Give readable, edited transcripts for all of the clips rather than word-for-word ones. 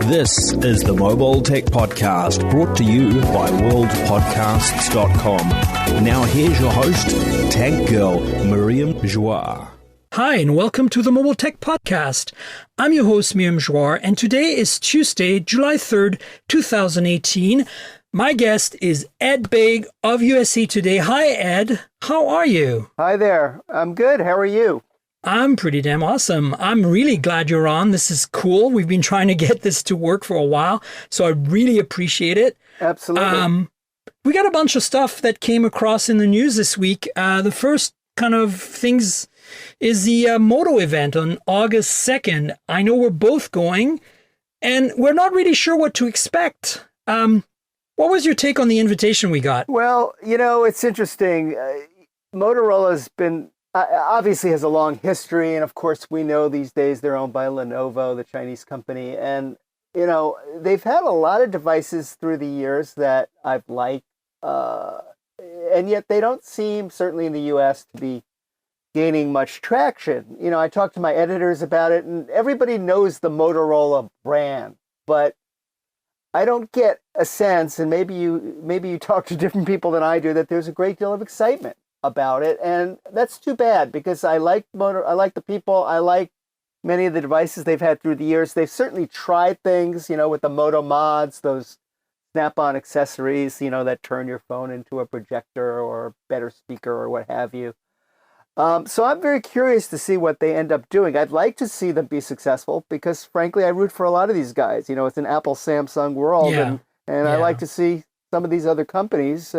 This is the Mobile Tech Podcast, brought to you by worldpodcasts.com. Now here's your host, Tech Girl, Miriam Joire. Hi, and welcome to the Mobile Tech Podcast. I'm your host, Miriam Joire, and today is Tuesday, July 3rd, 2018. My guest is Ed Baig of USA Today. Hi, Ed. How are you? Hi there. I'm good. How are you? I'm pretty damn awesome. I'm really glad you're on. This is cool. We've been trying to get this to work for a while, so I really appreciate it. Absolutely. We got a bunch of stuff that came across in the news this week. The first kind of things is the Moto event on August 2nd. I know we're both going, and we're not really sure what to expect. What was your take on the invitation we got? Well, it's interesting. Motorola's been obviously has a long history, and of course we know these days they're owned by Lenovo, the Chinese company, and they've had a lot of devices through the years that I've liked, and yet they don't seem, certainly in the US, to be gaining much traction. I talked to my editors about it, and everybody knows the Motorola brand, but I don't get a sense, and maybe you talk to different people than I do, that there's a great deal of excitement about it, and that's too bad, because I like the people, I like many of the devices they've had through the years. They've certainly tried things, with the Moto mods, those snap-on accessories, that turn your phone into a projector or a better speaker or what have you. So I'm very curious to see what they end up doing. I'd like to see them be successful because, frankly, I root for a lot of these guys. It's an Apple-Samsung world, and I like to see some of these other companies,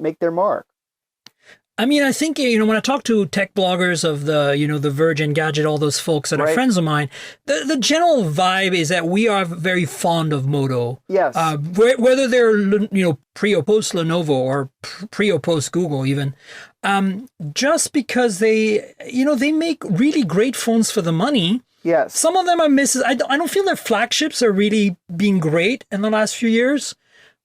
make their mark. I mean, I think, when I talk to tech bloggers of the Verge and Gadget, all those folks that are friends of mine, the general vibe is that we are very fond of Moto. Yes. Whether they're, pre or post Lenovo or pre or post Google even, just because they make really great phones for the money. Yes. Some of them are misses. I don't feel their flagships are really being great in the last few years,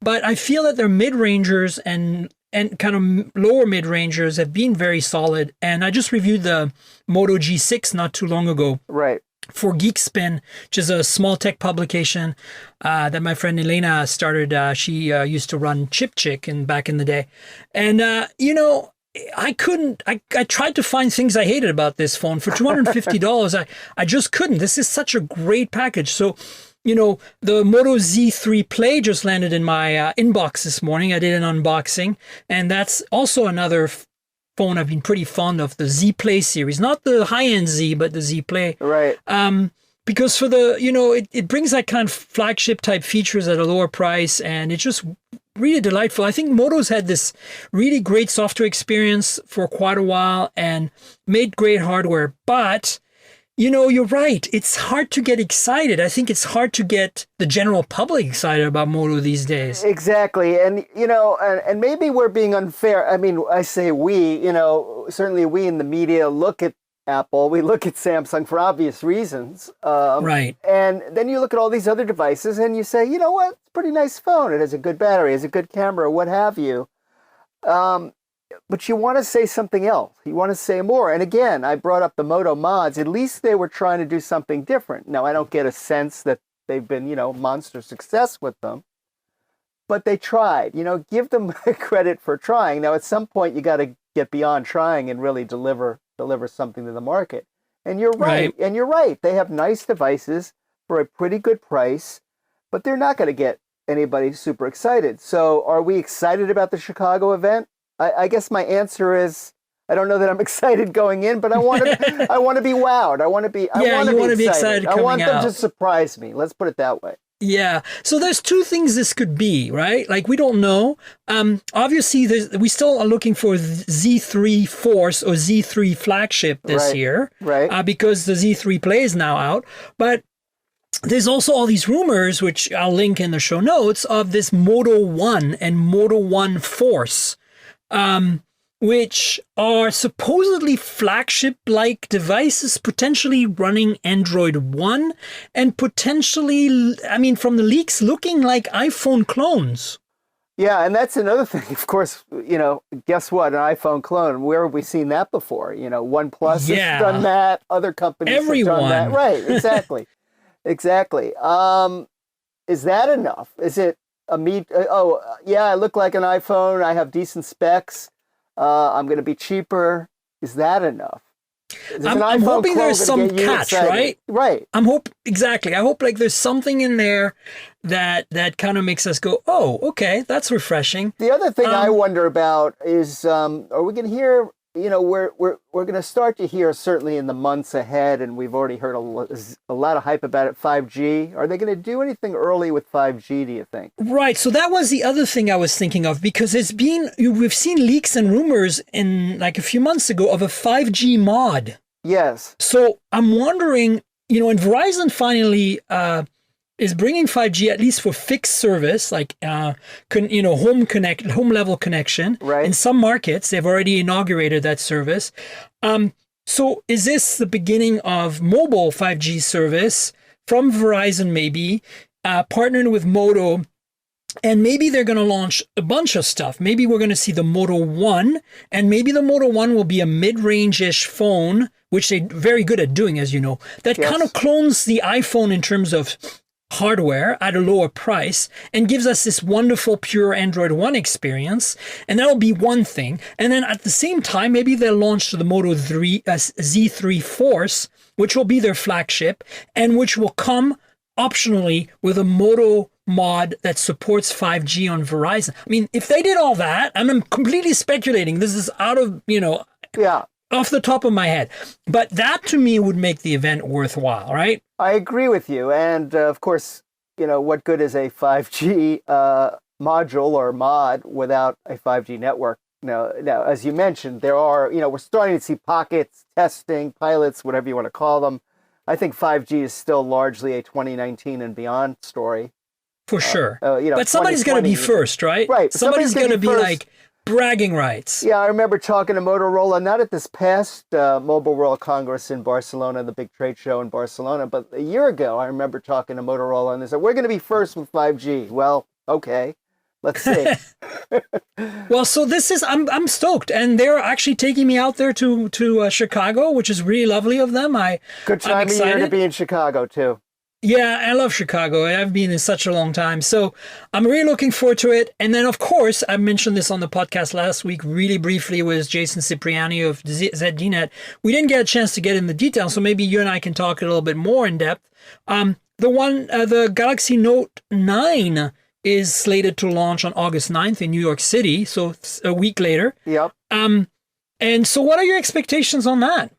but I feel that their mid-rangers and kind of lower mid-rangers have been very solid. And I just reviewed the Moto G6 not too long ago. Right. For Geekspin, which is a small tech publication that my friend Elena started. She used to run Chip Chick back in the day. And, I tried to find things I hated about this phone. For $250, I just couldn't. This is such a great package. So, the Moto Z3 Play just landed in my inbox this morning. I did an unboxing, and that's also another phone I've been pretty fond of, the Z Play series. Not the high-end Z, but the Z Play. Right. Because for the, it brings that kind of flagship type features at a lower price, and it's just really delightful. I think Moto's had this really great software experience for quite a while and made great hardware, but you're right. It's hard to get excited. I think it's hard to get the general public excited about Moto these days. Exactly. And, and maybe we're being unfair. I mean, I say we, certainly we in the media look at Apple, we look at Samsung for obvious reasons. Right. And then you look at all these other devices and you say, you know what? It's a pretty nice phone. It has a good battery, it has a good camera, what have you. But you want to say something else. You want to say more. And again, I brought up the Moto mods. At least they were trying to do something different. Now, I don't get a sense that they've been, monster success with them. But they tried. Give them credit for trying. Now, at some point, you got to get beyond trying and really deliver something to the market. And you're right. And you're right. They have nice devices for a pretty good price, but they're not going to get anybody super excited. So are we excited about the Chicago event? I guess my answer is I don't know that I'm excited going in, but I want to be wowed. I want to be excited. I want them to surprise me. Let's put it that way. Yeah. So there's two things this could be, right? Like, we don't know. Obviously, we still are looking for Z3 Force or Z3 flagship this year. Right. Because the Z3 Play is now out. But there's also all these rumors, which I'll link in the show notes, of this Moto One and Moto One Force. Which are supposedly flagship-like devices, potentially running Android One, and potentially, from the leaks, looking like iPhone clones. Yeah, and that's another thing. Of course, guess what? An iPhone clone. Where have we seen that before? OnePlus has done that. Other companies have done that. Right, exactly. Exactly. Is that enough? Is it a me? Yeah, I look like an iPhone. I have decent specs. I'm going to be cheaper. Is that enough? I'm hoping there's some catch, right? Right. Exactly. I hope like there's something in there that kind of makes us go, oh, okay, that's refreshing. The other thing I wonder about is, are we going to hear? We're going to start to hear, certainly in the months ahead, and we've already heard a lot of hype about it. 5G. Are they going to do anything early with 5G? Do you think? Right. So that was the other thing I was thinking of, because we've seen leaks and rumors in like a few months ago of a 5G mod. Yes. So I'm wondering, and Verizon finally is bringing 5G at least for fixed service, like home level connection. Right. In some markets, they've already inaugurated that service. So is this the beginning of mobile 5G service from Verizon, maybe partnering with Moto? And maybe they're going to launch a bunch of stuff. Maybe we're going to see the Moto One, and maybe the Moto One will be a mid-range-ish phone, which they're very good at doing, as you know, that kind of clones the iPhone in terms of hardware at a lower price and gives us this wonderful pure Android One experience. And that'll be one thing. And then at the same time, maybe they'll launch the Moto Z3 Force, which will be their flagship, and which will come optionally with a Moto mod that supports 5G on Verizon. I mean, if they did all that, I'm completely speculating. This is out of, off the top of my head. But that to me would make the event worthwhile, right? I agree with you. And of course, what good is a 5G module or mod without a 5G network? Now, as you mentioned, there are, we're starting to see pockets, testing, pilots, whatever you want to call them. I think 5G is still largely a 2019 and beyond story. For sure. But somebody's going to be first, right? Right. Somebody's going to be like bragging rights. Yeah, I remember talking to Motorola, not at this past Mobile World Congress in Barcelona, the big trade show in Barcelona, but a year ago, I remember talking to Motorola, and they said, we're going to be first with 5G. Well, okay. Let's see. Well, so this is, I'm stoked. And they're actually taking me out there to Chicago, which is really lovely of them. Good time of year to be in Chicago, too. Yeah, I love Chicago. I've been in such a long time. So I'm really looking forward to it. And then, of course, I mentioned this on the podcast last week, really briefly, with Jason Cipriani of ZDNet. We didn't get a chance to get in the details, so maybe you and I can talk a little bit more in depth. The Galaxy Note 9 is slated to launch on August 9th in New York City, so a week later. Yep. And so what are your expectations on that?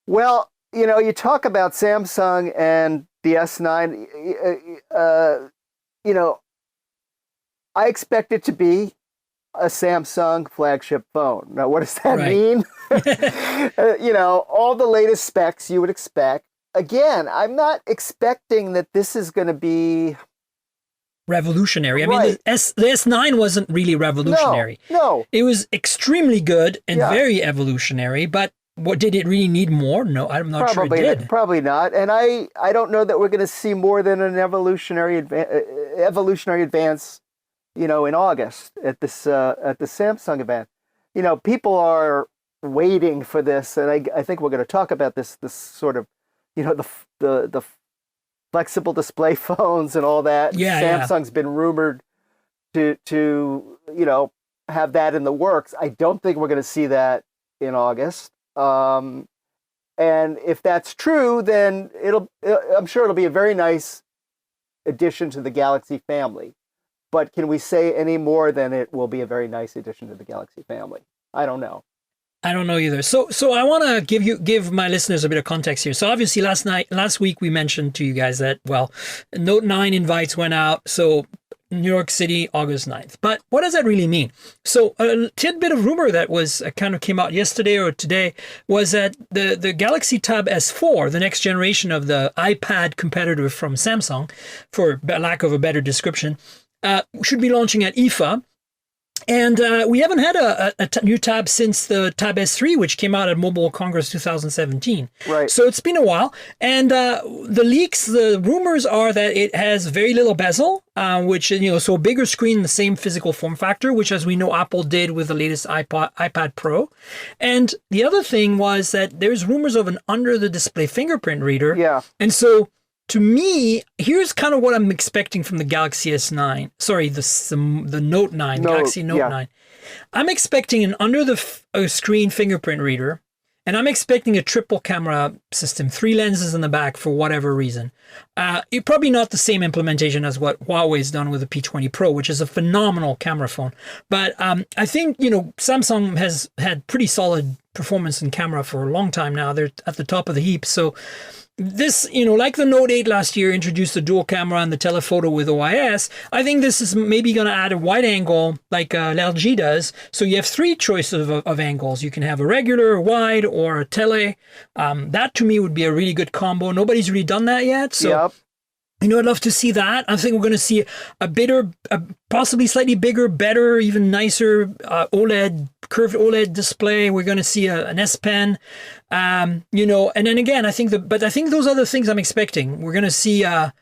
Well, you talk about Samsung and the S9, I expect it to be a Samsung flagship phone. Now, what does that mean? All the latest specs you would expect. Again, I'm not expecting that this is going to be revolutionary. I mean, the S9 wasn't really revolutionary. No. It was extremely good and very evolutionary, but what did it really need more? No, I'm not sure it did. Probably not. And I don't know that we're going to see more than an evolutionary advance, in August at the Samsung event. People are waiting for this, and I think we're going to talk about this sort of, the flexible display phones and all that. Samsung's been rumored to have that in the works. I don't think we're going to see that in August. And if that's true, then I'm sure it'll be a very nice addition to the Galaxy family. But can we say any more than it will be a very nice addition to the Galaxy family? I don't know. I don't know either. So I want to give my listeners a bit of context here. So obviously last week we mentioned to you guys that, Note 9 invites went out. So New York City, August 9th. But what does that really mean? So a tidbit of rumor that was kind of came out yesterday or today was that the Galaxy Tab S4, the next generation of the iPad competitor from Samsung, for lack of a better description, should be launching at IFA. And we haven't had a new tab since the Tab S3, which came out at Mobile Congress 2017. Right. So it's been a while. And the rumors are that it has very little bezel, which, so a bigger screen, the same physical form factor, which, as we know, Apple did with the latest iPad Pro. And the other thing was that there's rumors of an under-the-display fingerprint reader. Yeah. And so to me, here's kind of what I'm expecting from the Galaxy S9. Sorry, the Note 9, Galaxy Note 9. I'm expecting an under-the-screen fingerprint reader, and I'm expecting a triple camera system, 3 lenses in the back for whatever reason. It probably not the same implementation as what Huawei's done with the P20 Pro, which is a phenomenal camera phone. But I think, Samsung has had pretty solid performance in camera for a long time now. They're at the top of the heap. So this, like the Note 8 last year introduced the dual camera and the telephoto with OIS, I think this is maybe going to add a wide angle like LG does. So you have 3 choices of angles. You can have a regular, a wide, or a tele. That to me would be a really good combo. Nobody's really done that yet. So I'd love to see that. I think we're going to see a possibly slightly bigger, better, even nicer curved OLED display. We're going to see an S Pen, and then again, I think those are the things I'm expecting. We're going to see under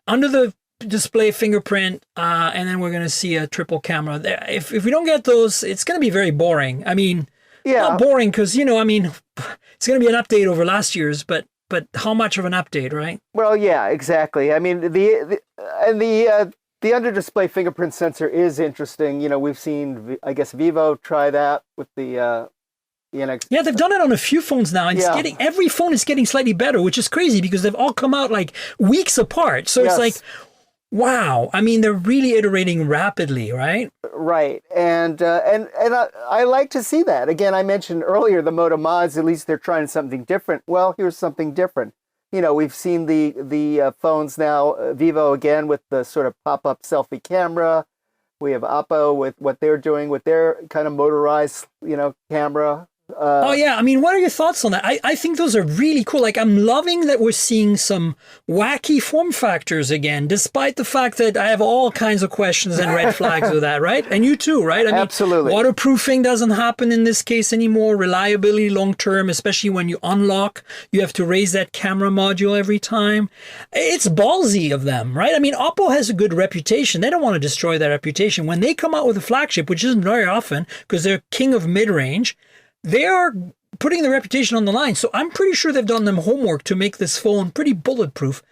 the display fingerprint, and then we're going to see a triple camera. If we don't get those, it's going to be very boring. I mean, not boring because it's going to be an update over last year's, but how much of an update, right? Well, yeah, exactly. I mean, the under-display fingerprint sensor is interesting. We've seen, I guess, Vivo try that with the NX. Yeah, they've done it on a few phones now, and every phone is getting slightly better, which is crazy because they've all come out like weeks apart. So it's like, wow. I mean, they're really iterating rapidly, right? Right, and I like to see that. Again, I mentioned earlier the Moto Mods. At least they're trying something different. Well, here's something different. We've seen the phones now. Vivo again with the sort of pop-up selfie camera. We have Oppo with what they're doing with their kind of motorized, camera. I mean, what are your thoughts on that? I think those are really cool. Like, I'm loving that we're seeing some wacky form factors again, despite the fact that I have all kinds of questions and red flags with that, right? And you too, right? I mean, absolutely. Waterproofing doesn't happen in this case anymore. Reliability long term, especially when you unlock, you have to raise that camera module every time. It's ballsy of them, right? I mean, Oppo has a good reputation. They don't want to destroy that reputation. When they come out with a flagship, which isn't very often because they're king of mid-range, they are putting their reputation on the line. So I'm pretty sure they've done them homework to make this phone pretty bulletproof.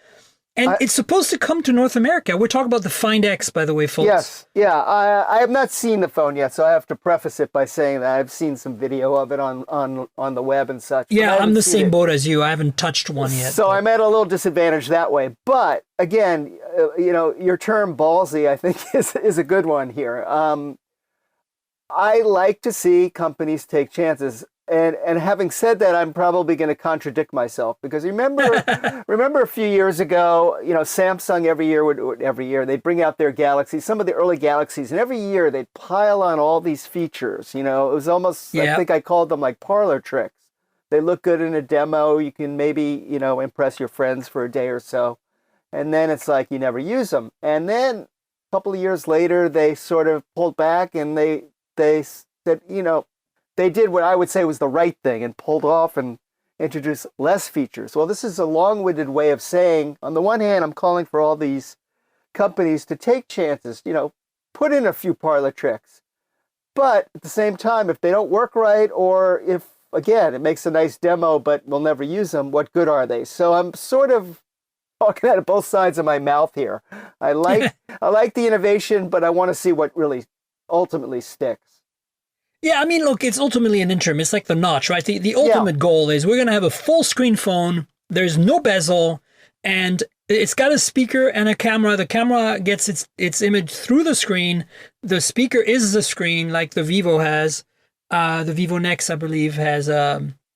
And it's supposed to come to North America. We're talking about the Find X, by the way, folks. Yes. Yeah. I have not seen the phone yet, so I have to preface it by saying that I've seen some video of it on the web and such. Yeah, I'm the same boat as you. I haven't touched one yet. So I'm at a little disadvantage that way. But again, your term ballsy, I think, is a good one here. I like to see companies take chances. And having said that, I'm probably going to contradict myself because remember a few years ago, Samsung every year they'd bring out their Galaxies, some of the early Galaxies, and every year they'd pile on all these features. It was almost, I think I called them like parlor tricks. They look good in a demo. You can maybe, impress your friends for a day or so. And then it's like you never use them. And then a couple of years later, they sort of pulled back and they said, they did what I would say was the right thing and pulled off and introduced less features. Well, this is a long-winded way of saying, on the one hand, I'm calling for all these companies to take chances, put in a few parlor tricks. But at the same time, if they don't work right, or if, again, it makes a nice demo, but we'll never use them, what good are they? So I'm sort of talking out of both sides of my mouth here. I like the innovation, but I want to see what really ultimately sticks. Yeah, I mean, look, it's ultimately an interim. It's like the Notch, right? The ultimate goal is we're going to have a full screen phone. There's no bezel, and it's got a speaker and a camera. The camera gets its image through the screen. The speaker is the screen, like the Vivo has. The Vivo Nex, I believe, has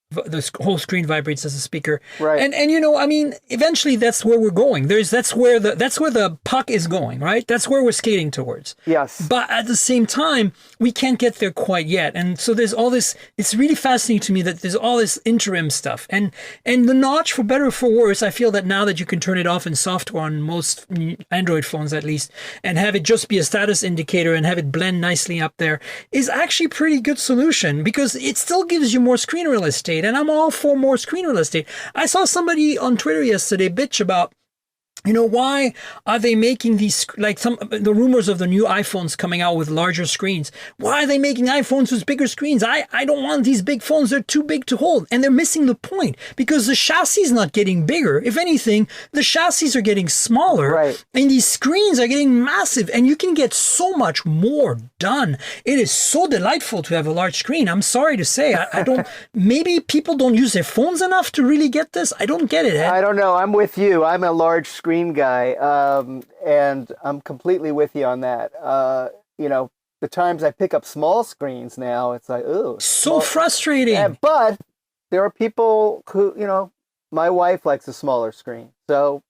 the whole screen vibrates as a speaker. Right. And I mean, eventually that's where we're going. That's where the puck is going, right? That's where we're skating towards. Yes. But at the same time, we can't get there quite yet. And so there's all this, it's really fascinating to me that there's all this interim stuff. And the Notch, for better or for worse, I feel that now that you can turn it off in software on most Android phones at least, and have it just be a status indicator and have it blend nicely up there, is actually a pretty good solution because it still gives you more screen real estate. And I'm all for more screen real estate. I saw somebody on Twitter yesterday bitch about Why are they making these, like the rumors of the new iPhones coming out with larger screens? Why are they making iPhones with bigger screens? I don't want these big phones. They're too big to hold. And they're missing the point because the chassis is not getting bigger. If anything, the chassis are getting smaller, right, and these screens are getting massive, and you can get so much more done. It is so delightful to have a large screen. I'm sorry to say, I don't, maybe people don't use their phones enough to really get this. I don't get it, Ed. I don't know. I'm with you. I'm a large screen guy, and I'm completely with you on that. The times I pick up small screens now, it's like, ooh, so frustrating. Yeah, but there are people who, my wife likes a smaller screen, so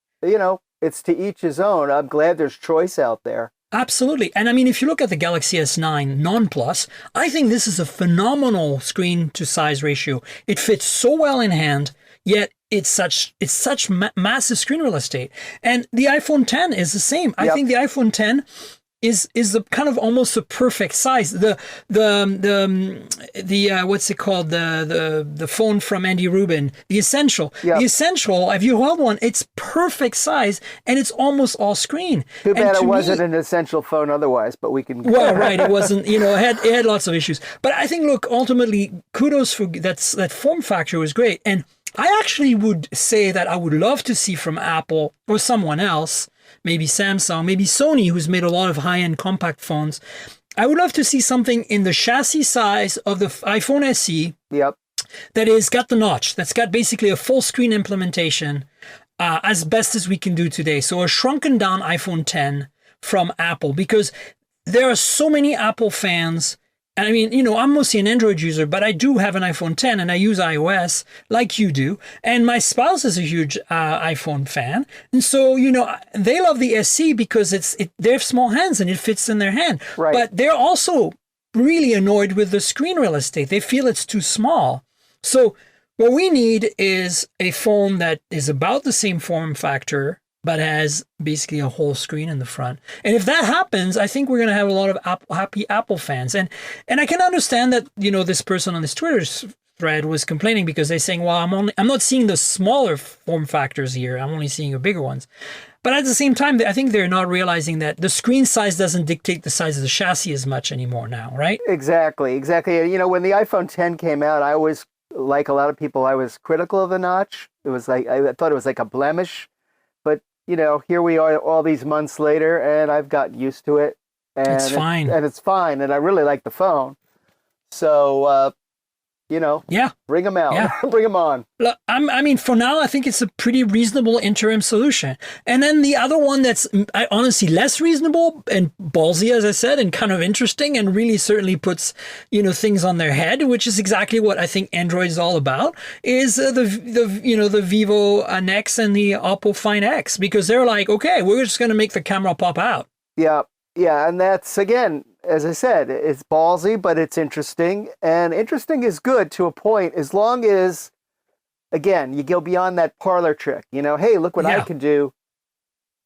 it's to each his own. I'm glad there's choice out there. Absolutely. And I mean, if you look at the Galaxy S9 non-Plus, I think this is a phenomenal screen to size ratio. It fits so well in hand, yet it's such massive screen real estate. And the iPhone 10 is the same. I think the iPhone 10 is the kind of almost the perfect size. The what's it called? The phone from Andy Rubin, the Essential. Yep. The Essential, if you hold one, it's perfect size and it's almost all screen. Too bad it wasn't an Essential phone otherwise, but we can. Well, right, it wasn't. It had lots of issues. But I think, look, ultimately, kudos for that form factor was great. And I actually would say that I would love to see from Apple or someone else, maybe Samsung, maybe Sony, who's made a lot of high-end compact phones. I would love to see something in the chassis size of the iPhone SE. Yep. That is got the notch. That's got basically a full screen implementation, as best as we can do today. So a shrunken down iPhone 10 from Apple, because there are so many Apple fans. I mean, I'm mostly an Android user, but I do have an iPhone 10 and I use iOS like you do. And my spouse is a huge iPhone fan. And so, they love the SE because they have small hands and it fits in their hand. Right. But they're also really annoyed with the screen real estate. They feel it's too small. So what we need is a phone that is about the same form factor, but has basically a whole screen in the front. And if that happens, I think we're going to have a lot of happy Apple fans. And I can understand that, this person on this Twitter thread was complaining because they're saying, well, I'm not seeing the smaller form factors here. I'm only seeing the bigger ones. But at the same time, I think they're not realizing that the screen size doesn't dictate the size of the chassis as much anymore now, right? Exactly. When the iPhone 10 came out, I was, like a lot of people, I was critical of the notch. It was like, I thought it was like a blemish. Here we are all these months later, and I've gotten used to it. And it's fine. It's fine, and I really like the phone. So, yeah, bring them out. Yeah. Bring them on. Look, I mean, for now, I think it's a pretty reasonable interim solution. And then the other one that's honestly less reasonable and ballsy, as I said, and kind of interesting and really certainly puts, things on their head, which is exactly what I think Android is all about, is the Vivo Nex and the Oppo Find X, because they're like, okay, we're just going to make the camera pop out. Yeah. Yeah. And that's, again, as I said, it's ballsy, but it's interesting. And interesting is good to a point, as long as, again, you go beyond that parlor trick. Hey, look what I can do.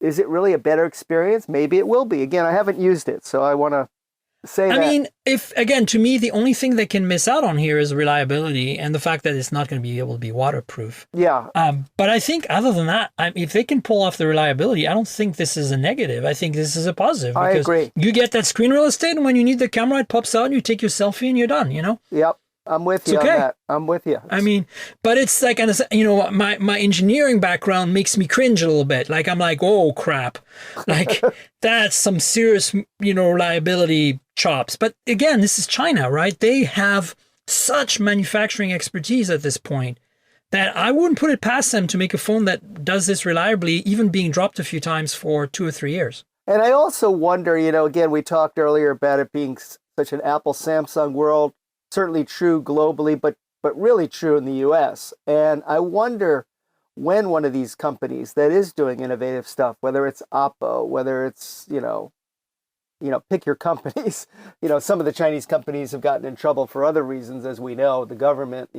Is it really a better experience? Maybe it will be. Again, I haven't used it, so I want to say that. I mean, to me, the only thing they can miss out on here is reliability and the fact that it's not going to be able to be waterproof. Yeah. But I think other than that, if they can pull off the reliability, I don't think this is a negative. I think this is a positive. I agree. You get that screen real estate, and when you need the camera, it pops out, and you take your selfie, and you're done, Yep. I'm with you on that. I'm with you. I mean, but it's like, my engineering background makes me cringe a little bit. Like, I'm like, oh, crap. Like, that's some serious, reliability chops. But again, this is China, right? They have such manufacturing expertise at this point that I wouldn't put it past them to make a phone that does this reliably, even being dropped a few times for 2 or 3 years. And I also wonder, again, we talked earlier about it being such an Apple-Samsung world. Certainly true globally, but really true in the U.S. And I wonder when one of these companies that is doing innovative stuff, whether it's Oppo, whether it's, pick your companies, some of the Chinese companies have gotten in trouble for other reasons, as we know, the government,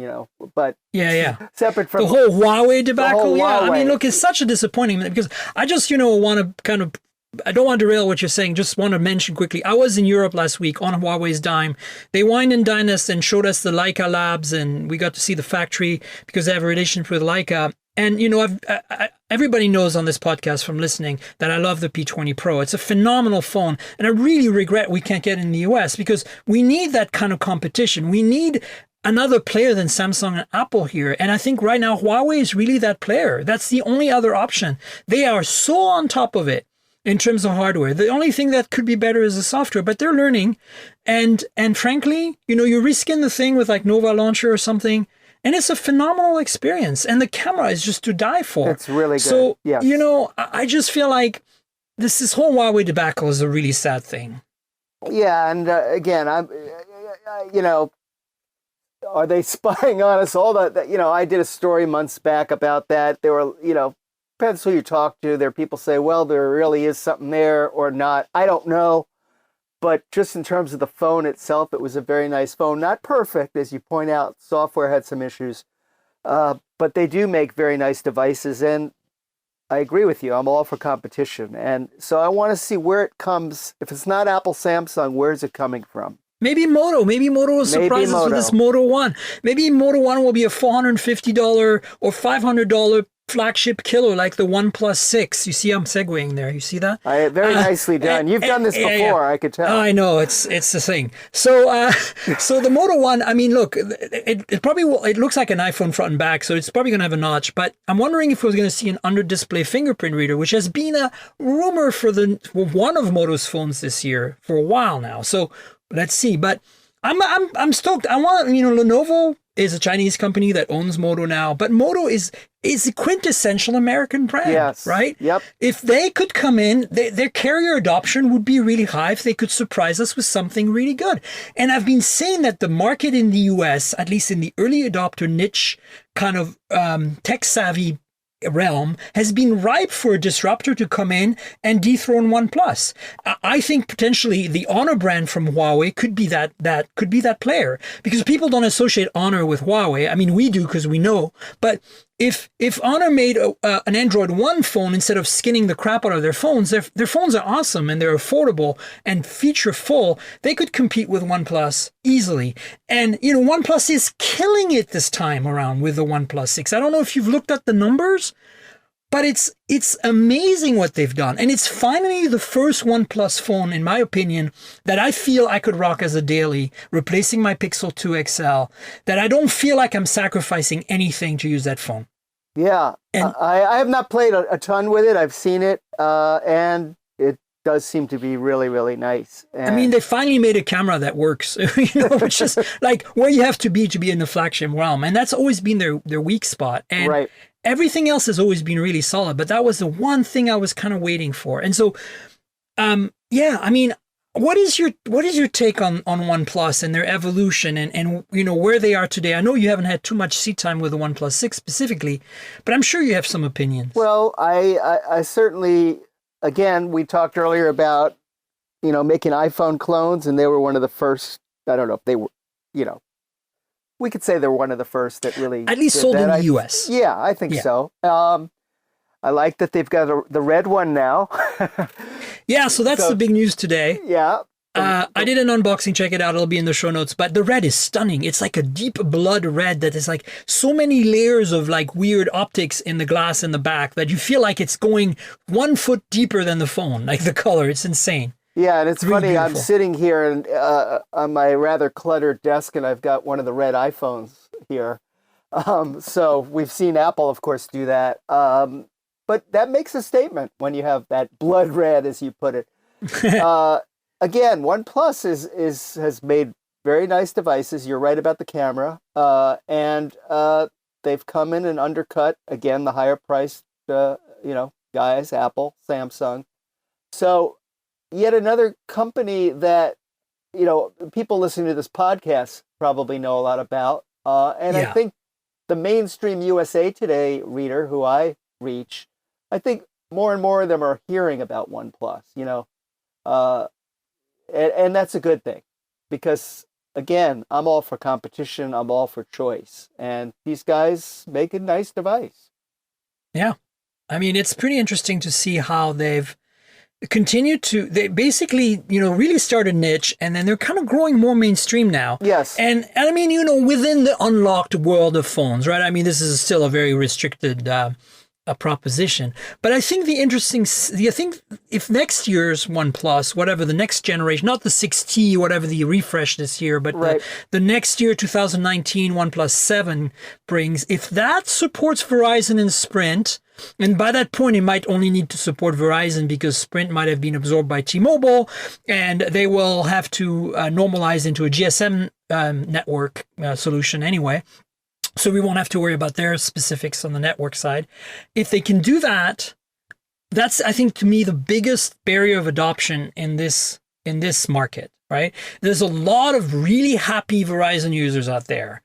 but separate from the whole Huawei debacle. Huawei. I mean, look, it's such a disappointing because I just, want to kind of I don't want to derail what you're saying. Just want to mention quickly. I was in Europe last week on Huawei's dime. They wined and dined us and showed us the Leica labs, and we got to see the factory because they have a relationship with Leica. And, you know, everybody knows on this podcast from listening that I love the P20 Pro. It's a phenomenal phone. And I really regret we can't get it in the US because we need that kind of competition. We need another player than Samsung and Apple here. And I think right now Huawei is really that player. That's the only other option. They are so on top of it in terms of hardware. The only thing that could be better is the software, but they're learning. And frankly, you know, you reskin the thing with like Nova Launcher or something, and it's a phenomenal experience. And the camera is just to die for. It's really good. So, yes. you know, I just feel like this whole Huawei debacle is a really sad thing. Yeah, and again, you know, are they spying on us? All that, you know, I did a story months back about that. There were, you know, depends who you talk to. There are people say, well, there really is something there or not. I don't know. But just in terms of the phone itself, it was a very nice phone. Not perfect, as you point out. Software had some issues. But they do make very nice devices. And I agree with you. I'm all for competition. And so I want to see where it comes. If it's not Apple, Samsung, where's it coming from? Maybe Moto. Maybe Moto will surprise us with this Moto One. Maybe Moto One will be a $450 or $500 flagship killer like the OnePlus 6. You see I'm segueing there. You see that? Very nicely done. You've done this before, I could tell. I know, it's the thing. So so the Moto One, I mean, look, it probably will, it looks like an iPhone front and back, so it's probably going to have a notch, but I'm wondering if we're going to see an under-display fingerprint reader, which has been a rumor for one of Moto's phones this year for a while now. So let's see. But I'm stoked. I want, you know, Lenovo is a Chinese company that owns Moto now, but Moto is a quintessential American brand, yes. Right? Yep. If they could come in, their carrier adoption would be really high if they could surprise us with something really good. And I've been saying that the market in the US, at least in the early adopter niche kind of tech-savvy realm, has been ripe for a disruptor to come in and dethrone OnePlus. I think potentially the Honor brand from Huawei could be that player, because people don't associate Honor with Huawei. I mean, we do because we know, but if Honor made an Android One phone instead of skinning the crap out of their phones, their phones are awesome and they're affordable and feature full, they could compete with OnePlus easily. And, you know, OnePlus is killing it this time around with the OnePlus 6. I don't know if you've looked at the numbers, but it's amazing what they've done. And it's finally the first OnePlus phone, in my opinion, that I feel I could rock as a daily, replacing my Pixel 2 XL, that I don't feel like I'm sacrificing anything to use that phone. Yeah, and I have not played a ton with it. I've seen it, and it does seem to be really, really nice. And I mean, they finally made a camera that works, you know, which is like where you have to be in the flagship realm. And that's always been their weak spot. And right. Everything else has always been really solid, but that was the one thing I was kind of waiting for. And so, yeah, I mean, what is your take on OnePlus and their evolution and you know where they are today? I know you haven't had too much seat time with the OnePlus 6 specifically, but I'm sure you have some opinions. Well, I certainly, again, we talked earlier about, you know, making iPhone clones, and they were one of the first. I don't know if they were, you know, we could say they're one of the first that really at least sold in the US. Yeah, I think so. I like that they've got the red one now. Yeah, so that's the big news today. Yeah. I did an unboxing, check it out, it'll be in the show notes, but the red is stunning. It's like a deep blood red that is like so many layers of like weird optics in the glass in the back that you feel like it's going 1 foot deeper than the phone, like the color. It's insane. Yeah, and it's really funny, beautiful. I'm sitting here and on my rather cluttered desk, and I've got one of the red iPhones here. So we've seen Apple, of course, do that. But that makes a statement when you have that blood red, as you put it. Again, OnePlus has made very nice devices. You're right about the camera. And they've come in and undercut, again, the higher priced, guys, Apple, Samsung. So yet another company that, you know, people listening to this podcast probably know a lot about. And I think the mainstream USA Today reader who I reach, I think more and more of them are hearing about OnePlus, you know, and that's a good thing because, again, I'm all for competition. I'm all for choice. And these guys make a nice device. Yeah. I mean, it's pretty interesting to see how they've they basically, really start a niche, and then they're kind of growing more mainstream now. Yes. And I mean, within the unlocked world of phones, right? I mean, this is still a very restricted a proposition. But I think I think if next year's OnePlus, whatever the next generation, not the 6T, whatever the refresh this year, but right. the next year, 2019 OnePlus 7 brings, if that supports Verizon and Sprint, and by that point, it might only need to support Verizon because Sprint might have been absorbed by T-Mobile, and they will have to normalize into a GSM network solution anyway. So we won't have to worry about their specifics on the network side. If they can do that, that's, I think, to me, the biggest barrier of adoption in this market, right? There's a lot of really happy Verizon users out there,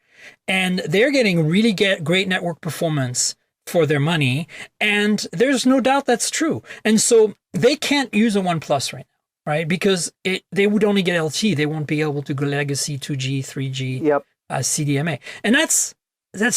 and they're getting really great network performance for their money, and there's no doubt that's true. And so they can't use a OnePlus right now, right? Because they would only get LTE. They won't be able to go legacy 2G, 3G, yep. CDMA. And that's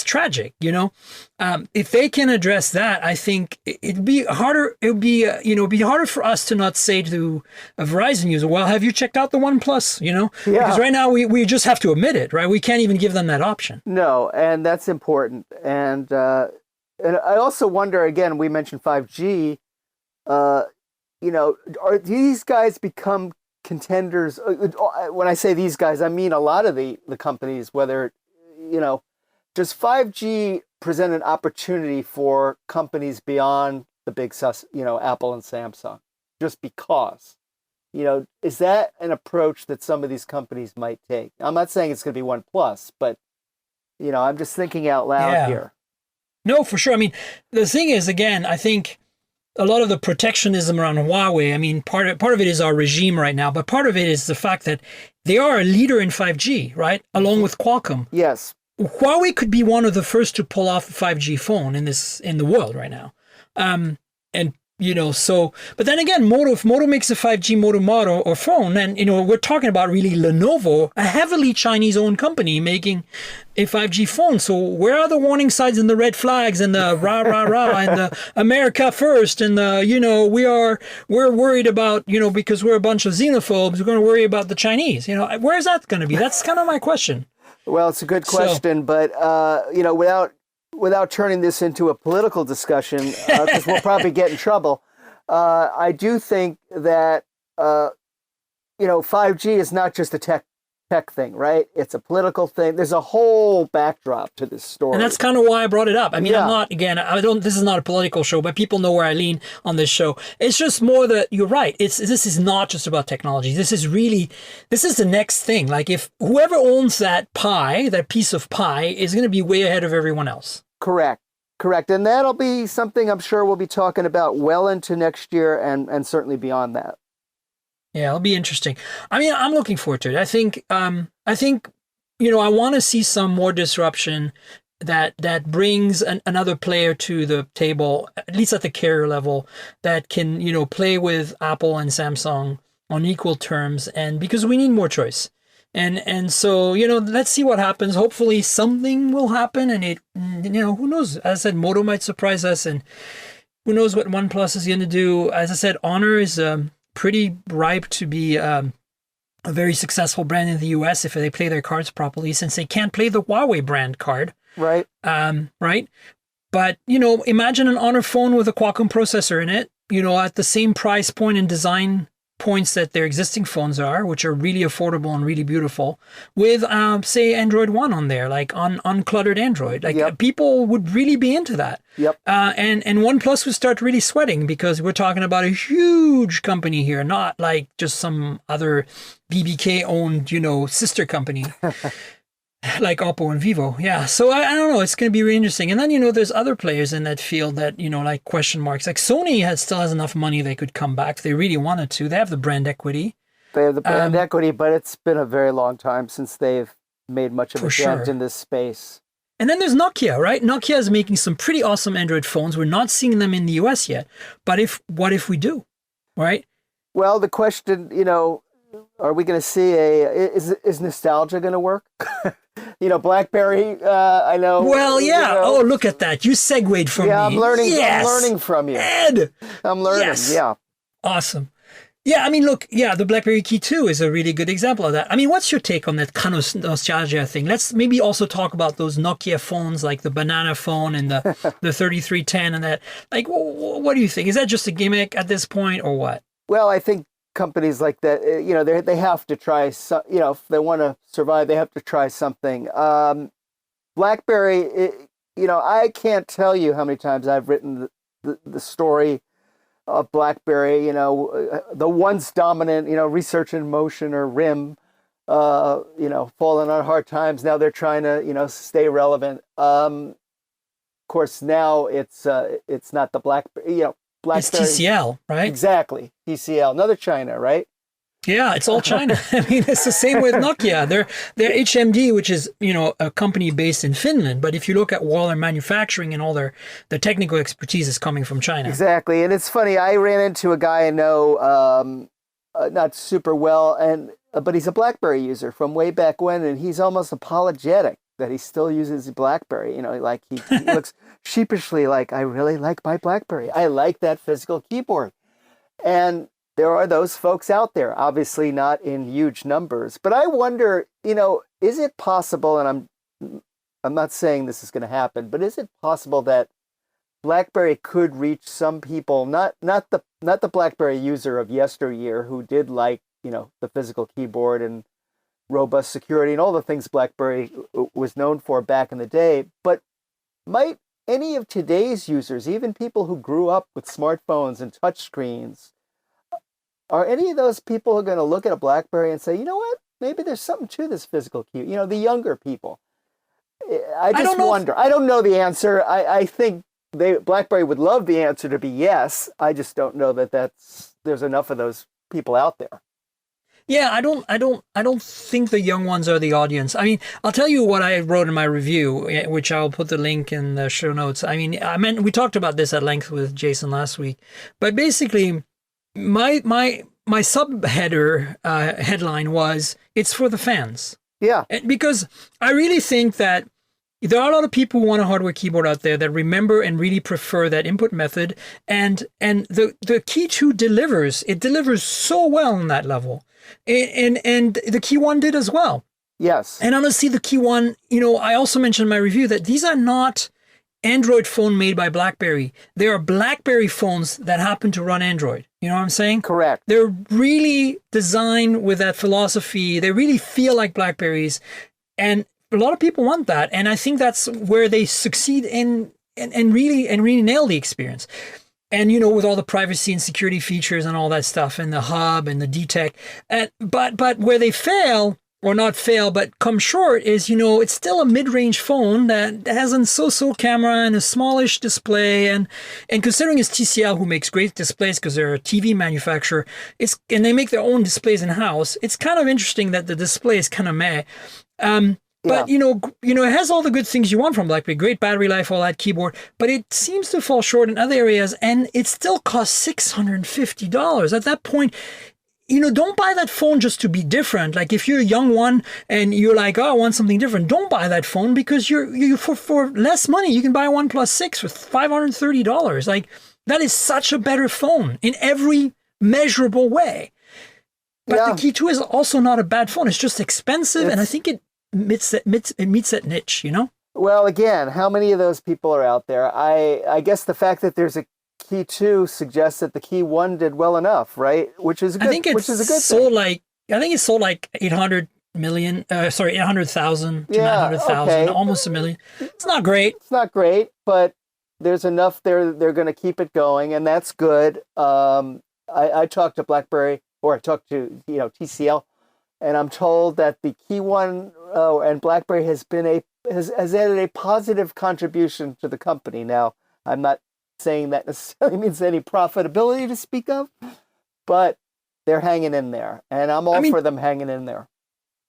tragic, if they can address that, I think it'd be harder. It would be, it'd be harder for us to not say to a Verizon user, well, have you checked out the OnePlus, Yeah. Because right now we just have to admit it, right? We can't even give them that option. No, and that's important. And I also wonder, again, we mentioned 5G, are these guys become contenders? When I say these guys, I mean a lot of the companies, whether, does 5G present an opportunity for companies beyond the big Apple and Samsung? Just because, is that an approach that some of these companies might take? I'm not saying it's going to be OnePlus, but, I'm just thinking out loud here. No, for sure. I mean, the thing is, again, I think a lot of the protectionism around Huawei, I mean, part of it is our regime right now, but part of it is the fact that they are a leader in 5G, right? Along with Qualcomm. Yes. Huawei could be one of the first to pull off a 5G phone in the world right now. But then again, if Moto makes a 5G Moto or phone, then, we're talking about really Lenovo, a heavily Chinese-owned company making a 5G phone. So where are the warning signs and the red flags and the rah, rah, rah, and the America first and the, we're worried about, because we're a bunch of xenophobes, we're going to worry about the Chinese. Where's that going to be? That's kind of my question. Well, it's a good question, but, without turning this into a political discussion, because we'll probably get in trouble, I do think that, 5G is not just a tech thing, right? It's a political thing. There's a whole backdrop to this story. And that's kind of why I brought it up. I mean, this is not a political show, but people know where I lean on this show. It's just more that you're right. This is not just about technology. This is the next thing. Like, if whoever owns that piece of pie is going to be way ahead of everyone else. Correct. And that'll be something I'm sure we'll be talking about well into next year and certainly beyond that. Yeah, it'll be interesting. I mean, I'm looking forward to it. I think, I want to see some more disruption that brings another player to the table, at least at the carrier level, that can, play with Apple and Samsung on equal terms, and because we need more choice. And so, let's see what happens. Hopefully something will happen, and who knows? As I said, Moto might surprise us, and who knows what OnePlus is going to do. As I said, Honor is pretty ripe to be a very successful brand in the US if they play their cards properly, since they can't play the Huawei brand card. Right. Right. But, imagine an Honor phone with a Qualcomm processor in it, at the same price point and design points that their existing phones are, which are really affordable and really beautiful, with say Android One on there, like on uncluttered Android. Like, people would really be into that. Yep. And OnePlus would start really sweating, because we're talking about a huge company here, not like just some other BBK owned, sister company. Like Oppo and Vivo. Yeah. So I don't know. It's going to be really interesting. And then, there's other players in that field that, like question marks. Like Sony still has enough money they could come back if they really wanted to. They have the brand equity. They have the brand equity, but it's been a very long time since they've made much of a dent in this space. And then there's Nokia, right? Nokia is making some pretty awesome Android phones. We're not seeing them in the US yet. But what if we do? Right? Well, the question, are we going to see is nostalgia going to work? BlackBerry, I know. Well, yeah. Oh, look at that. You segued from me. Yeah, I'm learning from you. Ed! I'm learning, yes. yeah. Awesome. Yeah, I mean, look, yeah, the BlackBerry KEY2 is a really good example of that. I mean, what's your take on that kind of nostalgia thing? Let's maybe also talk about those Nokia phones, like the banana phone and the 3310 and that. Like, what do you think? Is that just a gimmick at this point or what? Well, I think companies like that, they have to try, if they want to survive, they have to try something. BlackBerry, I can't tell you how many times I've written the story of BlackBerry, the once dominant, research in motion or RIM, falling on hard times. Now they're trying to, stay relevant. Of course, now it's not the BlackBerry, BlackBerry. It's TCL, right? Exactly. TCL, another China, right? Yeah, it's all China. I mean, it's the same with Nokia. They're HMD, which is, a company based in Finland. But if you look at all their manufacturing and all their technical expertise is coming from China. Exactly. And it's funny, I ran into a guy I know, not super well, but he's a BlackBerry user from way back when, and he's almost apologetic that he still uses BlackBerry. Like he looks sheepishly like, I really like my BlackBerry. I like that physical keyboard. And there are those folks out there, obviously not in huge numbers. But I wonder, is it possible, and I'm not saying this is going to happen, but is it possible that BlackBerry could reach some people, not the BlackBerry user of yesteryear who did like, the physical keyboard and robust security and all the things BlackBerry was known for back in the day, but might any of today's users, even people who grew up with smartphones and touchscreens, are any of those people going to look at a BlackBerry and say, you know what, maybe there's something to this physical key? The younger people. I just wonder. I don't know the answer. I think BlackBerry would love the answer to be yes. I just don't know that there's enough of those people out there. Yeah, I don't think the young ones are the audience. I mean, I'll tell you what I wrote in my review, which I'll put the link in the show notes. I mean, we talked about this at length with Jason last week, but basically, my subheader headline was, it's for the fans. Yeah. Because I really think that there are a lot of people who want a hardware keyboard out there that remember and really prefer that input method. And the KEY2 delivers. It delivers so well on that level. And the KEY1 did as well. Yes. And honestly, the KEY1, I also mentioned in my review that these are not Android phone made by BlackBerry. They are BlackBerry phones that happen to run Android. You know what I'm saying? Correct. They're really designed with that philosophy. They really feel like BlackBerries. And a lot of people want that. And I think that's where they succeed and really nail the experience. And, with all the privacy and security features and all that stuff and the hub and the DTEC. But where they fail, or not fail, but come short is, it's still a mid-range phone that has a so-so camera and a smallish display. And considering it's TCL, who makes great displays because they're a TV manufacturer, and they make their own displays in-house, it's kind of interesting that the display is kind of meh. But, it has all the good things you want from BlackBerry, great battery life, all that keyboard, but it seems to fall short in other areas, and it still costs $650. At that point, don't buy that phone just to be different. Like if you're a young one and you're like, oh, I want something different, don't buy that phone because you for less money, you can buy a OnePlus 6 with $530. Like that is such a better phone in every measurable way. But the KEY2 is also not a bad phone. It's just expensive, and I think it meets that niche, Well, again, how many of those people are out there? I guess the fact that there's a KEY2 suggests that the KEY1 did well enough, right? Which is a good, I think it's sold like 800,000 to 900,000, almost 1 million. It's not great. It's not great, but there's enough there. They're going to keep it going, and that's good. I talked to BlackBerry, or I talked to TCL, and I'm told that the KEY1 and BlackBerry has added a positive contribution to the company. Now, I'm not saying that necessarily means any profitability to speak of, but they're hanging in there, and I'm all for them hanging in there.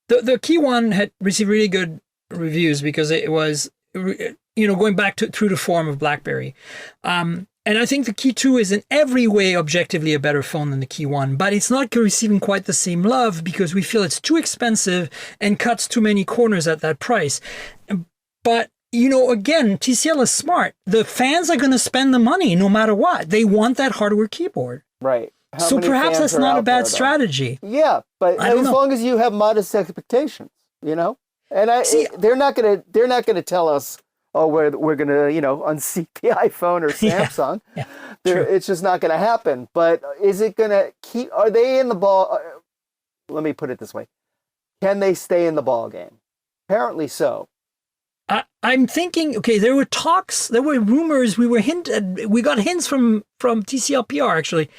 The KEY1 had received really good reviews because it was, going back through the form of BlackBerry. And I think the KEY2 is in every way objectively a better phone than the KEY1, but it's not receiving quite the same love because we feel it's too expensive and cuts too many corners at that price. But, again, TCL is smart. The fans are going to spend the money no matter what. They want that hardware keyboard. Right. how So many perhaps fans that's are not a out there, bad though. strategy. Yeah, but I don't as know. long as you have modest expectations, you know, and See, they're not gonna tell us, oh, we're gonna unseat the iPhone or yeah, Samsung. yeah, true. It's just not gonna happen. But is it gonna keep? Are they in the ball? Let me put it this way: can they stay in the ball game? Apparently so. I'm thinking, okay, there were talks, there were rumors, we got hints from TCLPR actually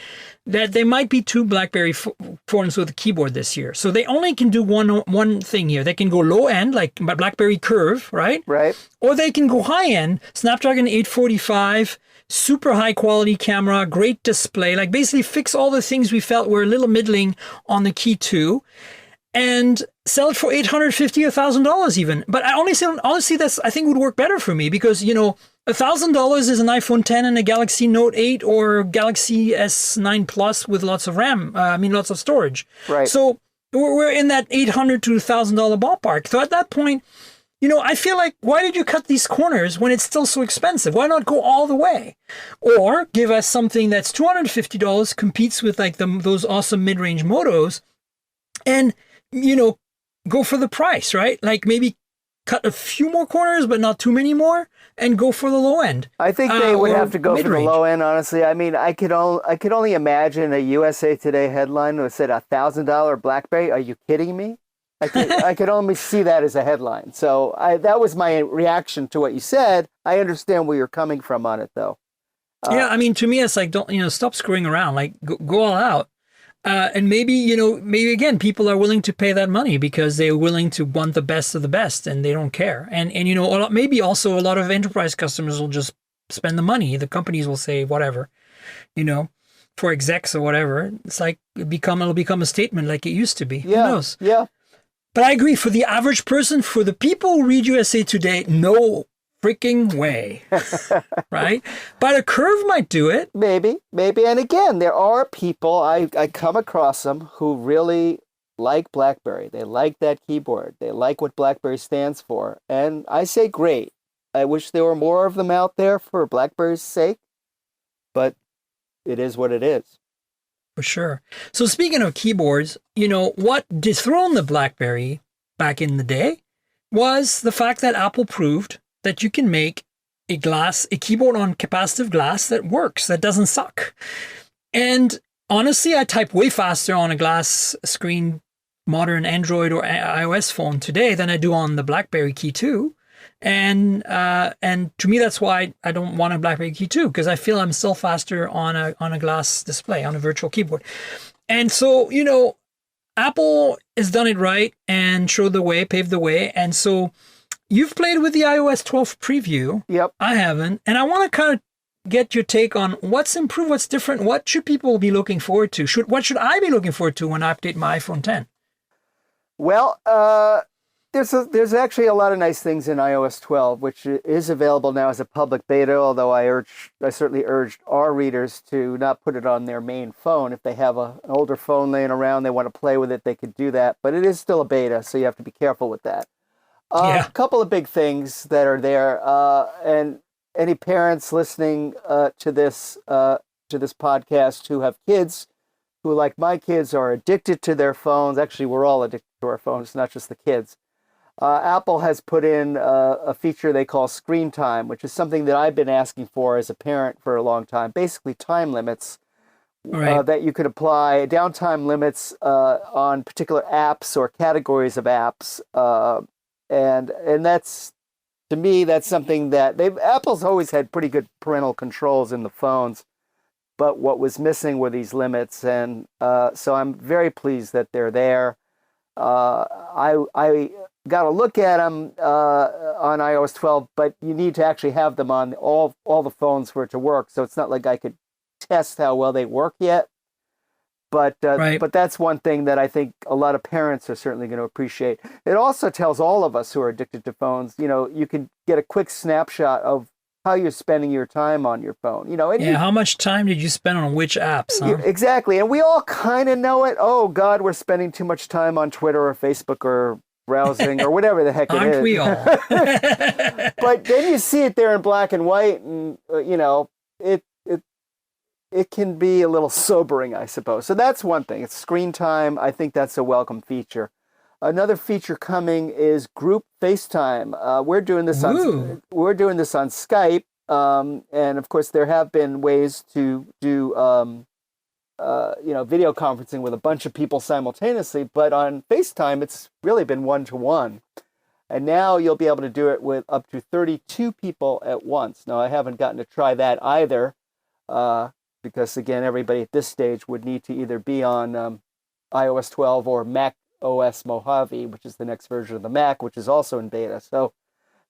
that there might be two BlackBerry phones with a keyboard this year. So they only can do one thing here. They can go low end, like BlackBerry Curve, right? Right. Or they can go high end, Snapdragon 845, super high quality camera, great display, like basically fix all the things we felt were a little middling on the Key 2. And sell it for $850, $1,000 even. But I honestly, that's I think would work better for me because $1,000 is an iPhone 10 and a Galaxy Note 8 or Galaxy S9 Plus with lots of RAM. Lots of storage. Right. So we're in that $800 to $1,000 ballpark. So at that point, I feel like why did you cut these corners when it's still so expensive? Why not go all the way, or give us something that's $250, competes with like those awesome mid-range motos, and go for the price, right? Like maybe cut a few more corners, but not too many more, and go for the low end. I think they would have to go mid-range. for the low end, honestly. I mean, I could only imagine a USA Today headline that said $1,000 BlackBerry. Are you kidding me? I could only see that as a headline. So that was my reaction to what you said. I understand where you're coming from on it, though. Yeah, I mean, to me, it's like, don't stop screwing around. Like, go all out. And maybe again, people are willing to pay that money because they're willing to want the best of the best and they don't care. And maybe also a lot of enterprise customers will just spend the money. The companies will say whatever, for execs or whatever. It's like it'll become a statement like it used to be. Yeah, Who knows? Yeah. But I agree, for the average person, for the people who read USA Today, no freaking way, right? But a Curve might do it. Maybe. And again, there are people, I come across them who really like BlackBerry. They like that keyboard. They like what BlackBerry stands for. And I say great. I wish there were more of them out there for BlackBerry's sake, but it is what it is. For sure. So speaking of keyboards, what dethroned the BlackBerry back in the day was the fact that Apple proved that you can make a keyboard on capacitive glass that works, that doesn't suck. And honestly, I type way faster on a glass screen modern Android or iOS phone today than I do on the BlackBerry KEY2. And to me, that's why I don't want a BlackBerry KEY2, because I feel I'm still faster on a glass display, on a virtual keyboard. And so, Apple has done it right and showed the way, paved the way. And so you've played with the iOS 12 preview. Yep. I haven't. And I want to kind of get your take on what's improved, what's different. What should people be looking forward to? What should I be looking forward to when I update my iPhone 10? Well, there's actually a lot of nice things in iOS 12, which is available now as a public beta, although I certainly urged our readers to not put it on their main phone. If they have an older phone laying around, they want to play with it, they could do that. But it is still a beta, so you have to be careful with that. A couple of big things that are there, and any parents listening to this podcast who have kids who, like my kids, are addicted to their phones. Actually, we're all addicted to our phones, not just the kids. Apple has put in a feature they call screen time, which is something that I've been asking for as a parent for a long time. Basically, time limits that you could apply, downtime limits on particular apps or categories of apps. And that's, to me, that's something that Apple's always had pretty good parental controls in the phones, but what was missing were these limits. And so I'm very pleased that they're there. I got to look at them on iOS 12, but you need to actually have them on all the phones for it to work. So it's not like I could test how well they work yet. But that's one thing that I think a lot of parents are certainly going to appreciate. It also tells all of us who are addicted to phones, you can get a quick snapshot of how you're spending your time on your phone. How much time did you spend on which apps? Huh? Exactly. And we all kind of know it. Oh, God, we're spending too much time on Twitter or Facebook or browsing or whatever the heck it is. Aren't we all? But then you see it there in black and white, and, it can be a little sobering, I suppose. So that's one thing. It's screen time. I think that's a welcome feature. Another feature coming is group FaceTime. We're doing this on Skype, and of course there have been ways to do video conferencing with a bunch of people simultaneously. But on FaceTime, it's really been one-to-one, and now you'll be able to do it with up to 32 people at once. Now I haven't gotten to try that either, because again, everybody at this stage would need to either be on iOS 12 or Mac OS Mojave, which is the next version of the Mac, which is also in beta. So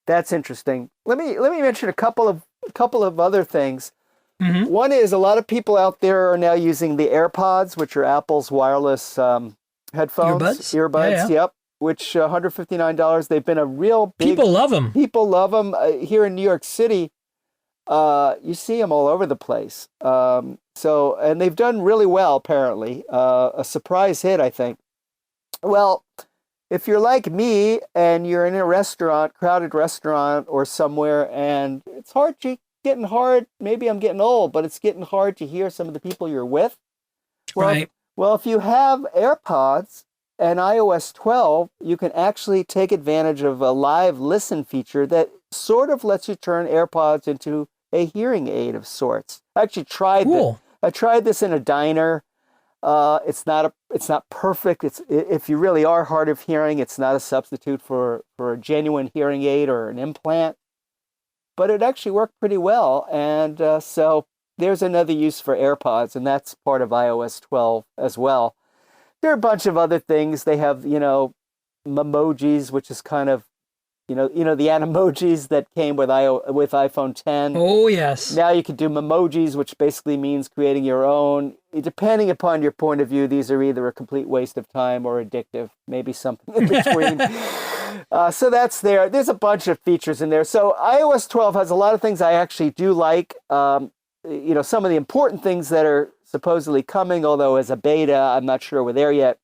that's interesting. Let me mention a couple of other things. Mm-hmm. One is a lot of people out there are now using the AirPods, which are Apple's wireless headphones. Earbuds, yeah. Yep. Which $159. They've been a real big... People love them. People love them. Here in New York City, you see them all over the place. And they've done really well, apparently. A surprise hit, I think. Well, if you're like me and you're in a restaurant, crowded restaurant or somewhere, and it's getting hard, maybe I'm getting old, but it's getting hard to hear some of the people you're with. Well, right. Well, if you have AirPods and iOS 12, you can actually take advantage of a live listen feature that sort of lets you turn AirPods into a hearing aid of sorts. I actually tried this. I tried this in a diner. It's not perfect. If you really are hard of hearing, it's not a substitute for a genuine hearing aid or an implant. But it actually worked pretty well. And so there's another use for AirPods, and that's part of iOS 12 as well. There are a bunch of other things. They have, Memojis, which is kind of, the Animojis that came with iPhone 10. Oh, yes. Now you can do Memojis, which basically means creating your own. Depending upon your point of view, these are either a complete waste of time or addictive, maybe something in between. So that's there. There's a bunch of features in there. So iOS 12 has a lot of things I actually do like. Some of the important things that are supposedly coming, although as a beta, I'm not sure we're there yet.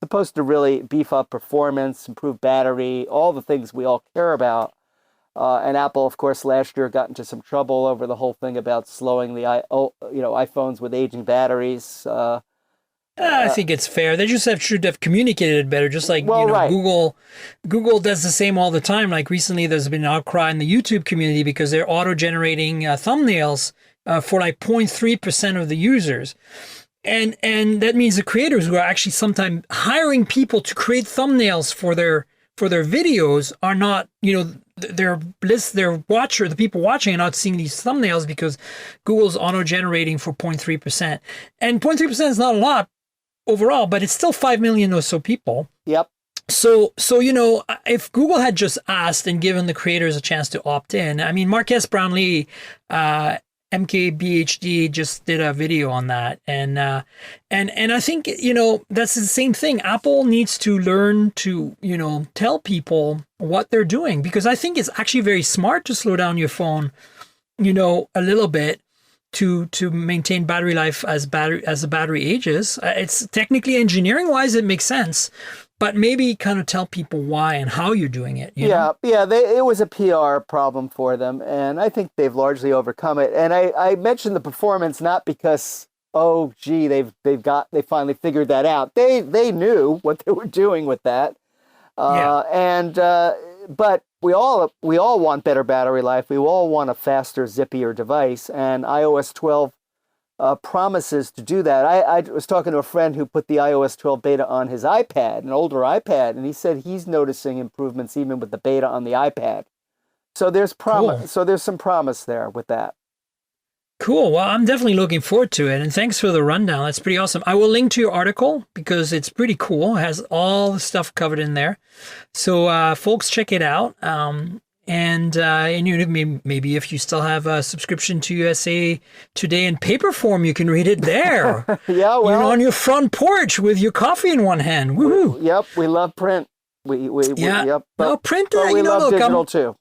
Supposed to really beef up performance, improve battery, all the things we all care about. And Apple, of course, last year got into some trouble over the whole thing about slowing the iPhones with aging batteries. I think it's fair. They just should have communicated it better. Just like right. Google does the same all the time. Like recently, there's been an outcry in the YouTube community because they're auto-generating thumbnails for like 0.3% of the users. And that means the creators who are actually sometimes hiring people to create thumbnails for their videos are not, the people watching are not seeing these thumbnails because Google's auto-generating for 0.3%. And 0.3% is not a lot overall, but it's still 5 million or so people. Yep. So if Google had just asked and given the creators a chance to opt in, I mean, Marques Brownlee, MKBHD just did a video on that, and I think that's the same thing. Apple needs to learn to tell people what they're doing, because I think it's actually very smart to slow down your phone, a little bit to maintain battery life as the battery ages. It's technically engineering wise it makes sense, but maybe kind of tell people why and how you're doing it. Yeah. It was a PR problem for them, and I think they've largely overcome it. And I mentioned the performance not because they finally figured that out. They knew what they were doing with that. But we all want better battery life. We all want a faster, zippier device, and iOS 12 promises to do that. I was talking to a friend who put the iOS 12 beta on his iPad, an older iPad, and he said he's noticing improvements even with the beta on the iPad. So there's promise. Cool. So there's some promise there with that. Cool. Well, I'm definitely looking forward to it, and thanks for the rundown. That's pretty awesome. I will link to your article because it's pretty cool. It has all the stuff covered in there. So folks, check it out. And maybe if you still have a subscription to USA Today in paper form, you can read it there. Yeah, well, on your front porch with your coffee in one hand. Woohoo! Yep, we love print. Yep. But, print. But we love digital too.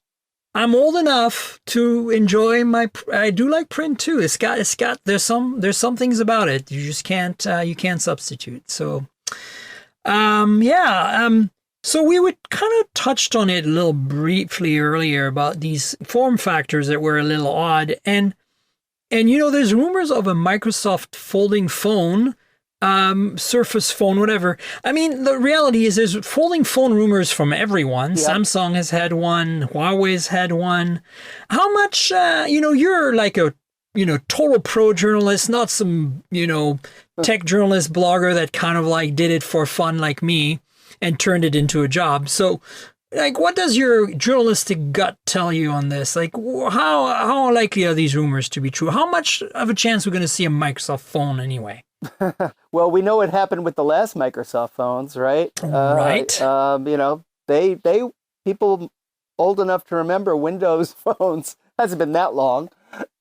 I'm old enough to enjoy I do like print too. It's got. There's some things about it you just can't substitute. So, So we would kind of touched on it a little briefly earlier about these form factors that were a little odd. And And there's rumors of a Microsoft folding phone, Surface phone, whatever. I mean, the reality is there's folding phone rumors from everyone. Yep. Samsung has had one. Huawei's had one. How much, you're like a, total pro journalist, not some, tech journalist blogger that kind of like did it for fun like me and turned it into a job. So, like, what does your journalistic gut tell you on this? Like, how likely are these rumors to be true? How much of a chance we're going to see a Microsoft phone anyway? Well, we know what happened with the last Microsoft phones, right? Right. They people old enough to remember Windows phones. Hasn't been that long.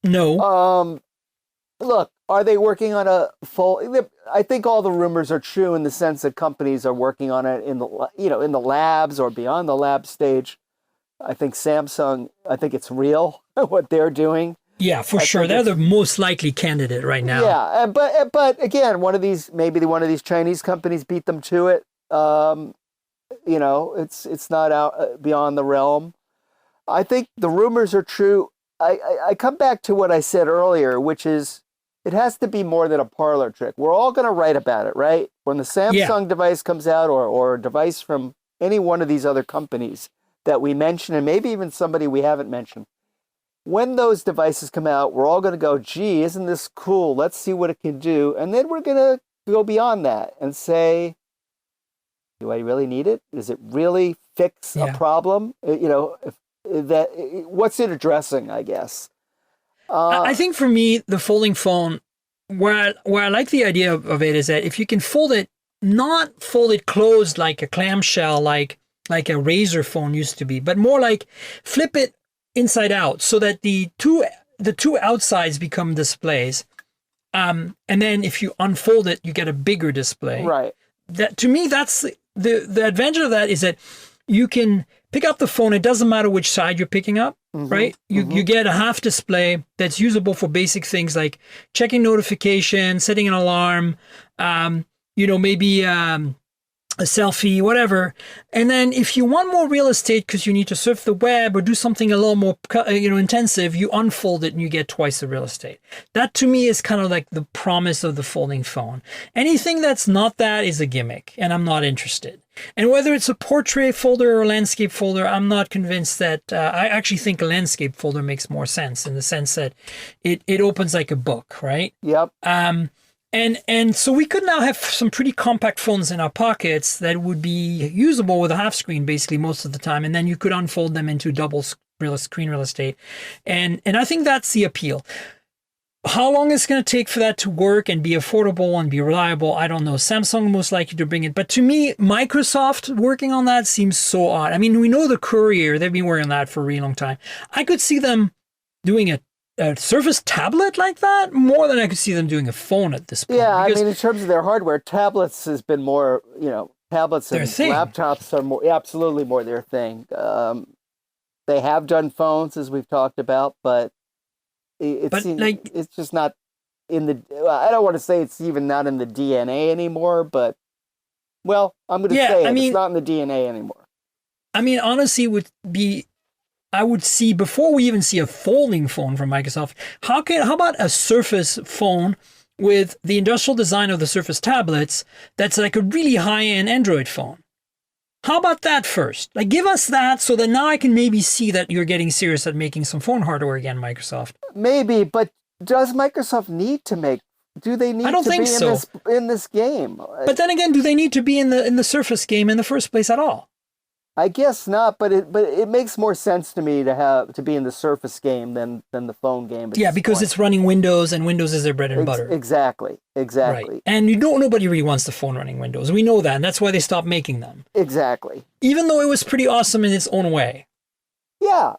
No. Look, are they working on a full? I think all the rumors are true in the sense that companies are working on it in the labs or beyond the lab stage. I think Samsung. I think it's real what they're doing. Yeah, for sure. They're the most likely candidate right now. Yeah, but again, maybe one of these Chinese companies beat them to it. It's not out beyond the realm. I think the rumors are true. I come back to what I said earlier, which is it has to be more than a parlor trick. We're all going to write about it, right? When the Samsung device comes out or a device from any one of these other companies that we mention, and maybe even somebody we haven't mentioned, when those devices come out, we're all going to go, gee, isn't this cool? Let's see what it can do. And then we're going to go beyond that and say, do I really need it? Does it really fix a problem? What's it addressing, I guess? I think for me, the folding phone, where I like the idea of it is that if you can fold it, not fold it closed like a clamshell, like a Razr phone used to be, but more like flip it inside out so that the two outsides become displays. And then if you unfold it, you get a bigger display. Right. That to me, that's the advantage of that is that you can pick up the phone. It doesn't matter which side you're picking up, right? You get a half display that's usable for basic things like checking notifications, setting an alarm, maybe a selfie, whatever. And then if you want more real estate because you need to surf the web or do something a little more, intensive, you unfold it and you get twice the real estate. That to me is kind of like the promise of the folding phone. Anything that's not that is a gimmick and I'm not interested. And whether it's a portrait folder or a landscape folder, I'm not convinced that, I actually think a landscape folder makes more sense in the sense that it opens like a book, right? Yep. And so we could now have some pretty compact phones in our pockets that would be usable with a half screen basically most of the time. And then you could unfold them into double screen real estate. And I think that's the appeal. How long it's going to take for that to work and be affordable and be reliable, I don't know. Samsung most likely to bring it. But to me, Microsoft working on that seems so odd. I mean, we know the Courier, they've been working on that for a really long time. I could see them doing a Surface tablet like that more than I could see them doing a phone at this point. Yeah, I mean, in terms of their hardware, tablets has been more, tablets and laptops are more, absolutely more their thing. They have done phones, as we've talked about, but it's just not in the, I don't want to say it's even not in the DNA anymore, but, well, I'm going to say it's not in the DNA anymore. I mean, honestly, I would see, before we even see a folding phone from Microsoft, how about a Surface phone with the industrial design of the Surface tablets that's like a really high-end Android phone? How about that first? Like, give us that so that now I can maybe see that you're getting serious at making some phone hardware again, Microsoft. Maybe, but does Microsoft need to make? Do they need to be in this game? But then again, do they need to be in the Surface game in the first place at all? I guess not, but it makes more sense to me to be in the Surface game than the phone game. Yeah, because it's running Windows, and Windows is their bread and butter. Exactly. Right. And nobody really wants the phone running Windows. We know that, and that's why they stopped making them. Exactly. Even though it was pretty awesome in its own way. Yeah.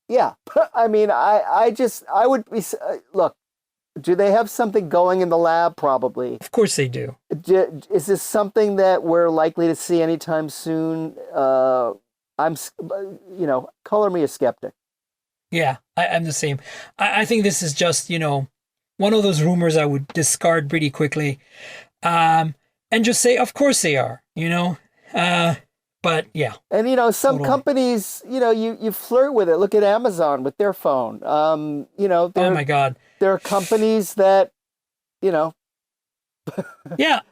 Yeah. I mean, I would be look. Do they have something going in the lab? Probably. Of course they do. Is this something that we're likely to see anytime soon? Color me a skeptic. Yeah, I'm the same. I think this is just, one of those rumors I would discard pretty quickly. And just say, of course they are, But But yeah. And some Totally. companies, you flirt with it. Look at Amazon with their phone. Oh my God. there are companies that, you know, Yeah,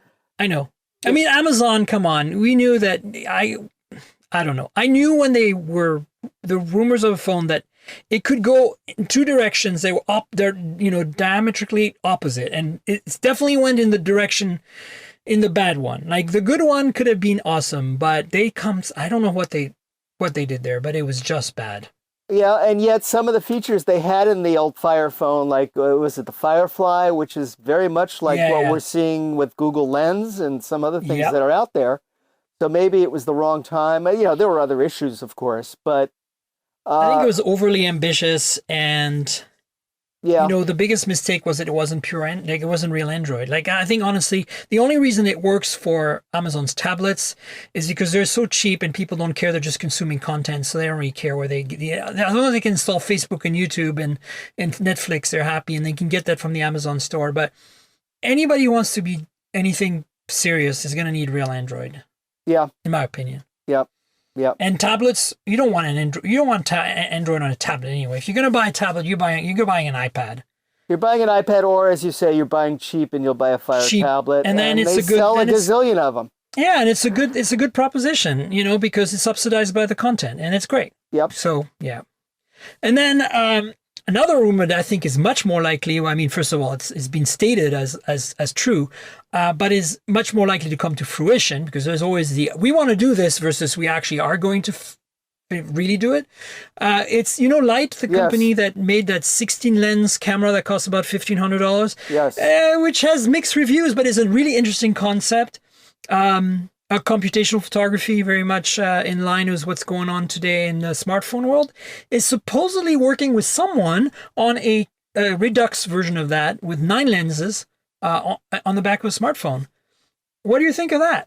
I know. I mean, Amazon, come on. We knew that I don't know. I knew when they were the rumors of a phone that it could go in two directions. They were they're diametrically opposite, and it's definitely went in the direction in the bad one. Like the good one could have been awesome, but I don't know what they did there, but it was just bad. yeah, and yet some of the features they had in the old Fire phone, like was it the Firefly, which is very much like Yeah, what yeah. we're seeing with Google Lens and some other things Yep. that are out there. So maybe it was the wrong time. There were other issues, of course, but I think it uh, was overly ambitious, and yeah, the biggest mistake was that it wasn't like it wasn't real Android. Like I think honestly, the only reason it works for Amazon's tablets is because they're so cheap and people don't care. They're just consuming content, so they don't really care where as long as they can install Facebook and YouTube and Netflix, they're happy, and they can get that from the Amazon store. But anybody who wants to be anything serious is going to need real Android, yeah, in my opinion. yeah, yeah. And tablets, you don't want an Android. You don't want Android on a tablet anyway. If you're gonna buy a tablet, you're buying an iPad. You're buying an iPad, or as you say, you're buying cheap, and you'll buy a Fire Cheap, tablet, and then they sell a gazillion of them. Yeah, and it's a good proposition, because it's subsidized by the content, and it's great. Yep. So yeah, and then another rumor that I think is much more likely. Well, I mean, first of all, it's been stated as true, but is much more likely to come to fruition because there's always we want to do this versus we actually are going to really do it. It's Light, the company that made that 16 lens camera that costs about $1,500. Yes. Which has mixed reviews, but is a really interesting concept. A computational photography, very much in line with what's going on today in the smartphone world, is supposedly working with someone on a Redux version of that with 9 lenses on the back of a smartphone. What do you think of that?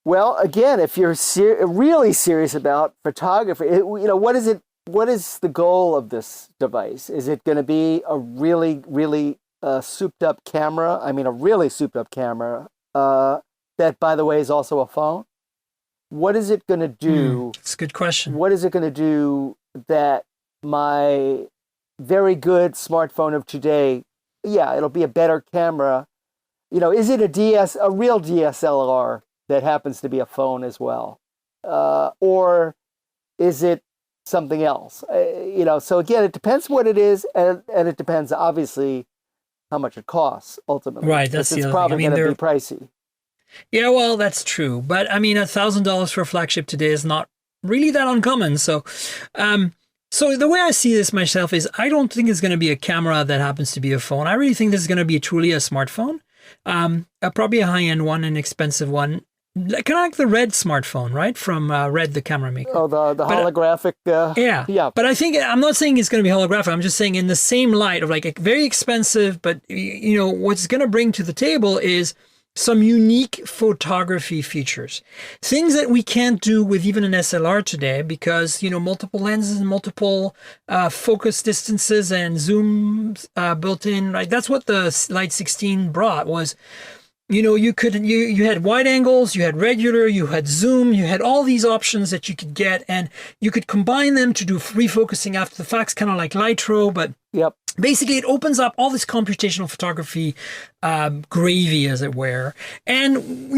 Well, again, if you're really serious about photography, what is it? What is the goal of this device? Is it going to be a really, really souped up camera? I mean, a really souped up camera that, by the way, is also a phone. What is it going to do? It's a good question. What is it going to do that my very good smartphone of today? Yeah, it'll be a better camera. Is it a real DSLR that happens to be a phone as well, or is it something else? So again, it depends what it is, and it depends obviously how much it costs ultimately. Right, that's the it's other probably thing. I mean, going to be pricey. Yeah, well, that's true. But I mean, $1,000 for a flagship today is not really that uncommon. So, so the way I see this myself is I don't think it's going to be a camera that happens to be a phone. I really think this is going to be truly a smartphone, probably a high-end one, an expensive one. Kind of like the Red smartphone, right? From Red, the camera maker. Oh, the holographic. Yeah. But I'm not saying it's going to be holographic. I'm just saying in the same light of like a very expensive, but what's going to bring to the table is some unique photography features, things that we can't do with even an SLR today because, multiple lenses and multiple focus distances and zooms built in, right? That's what the Light 16 brought was, you had wide angles, you had regular, you had zoom, you had all these options that you could get, and you could combine them to do refocusing after the fact, kind of like Lytro, but Yep. Basically, it opens up all this computational photography gravy, as it were. And,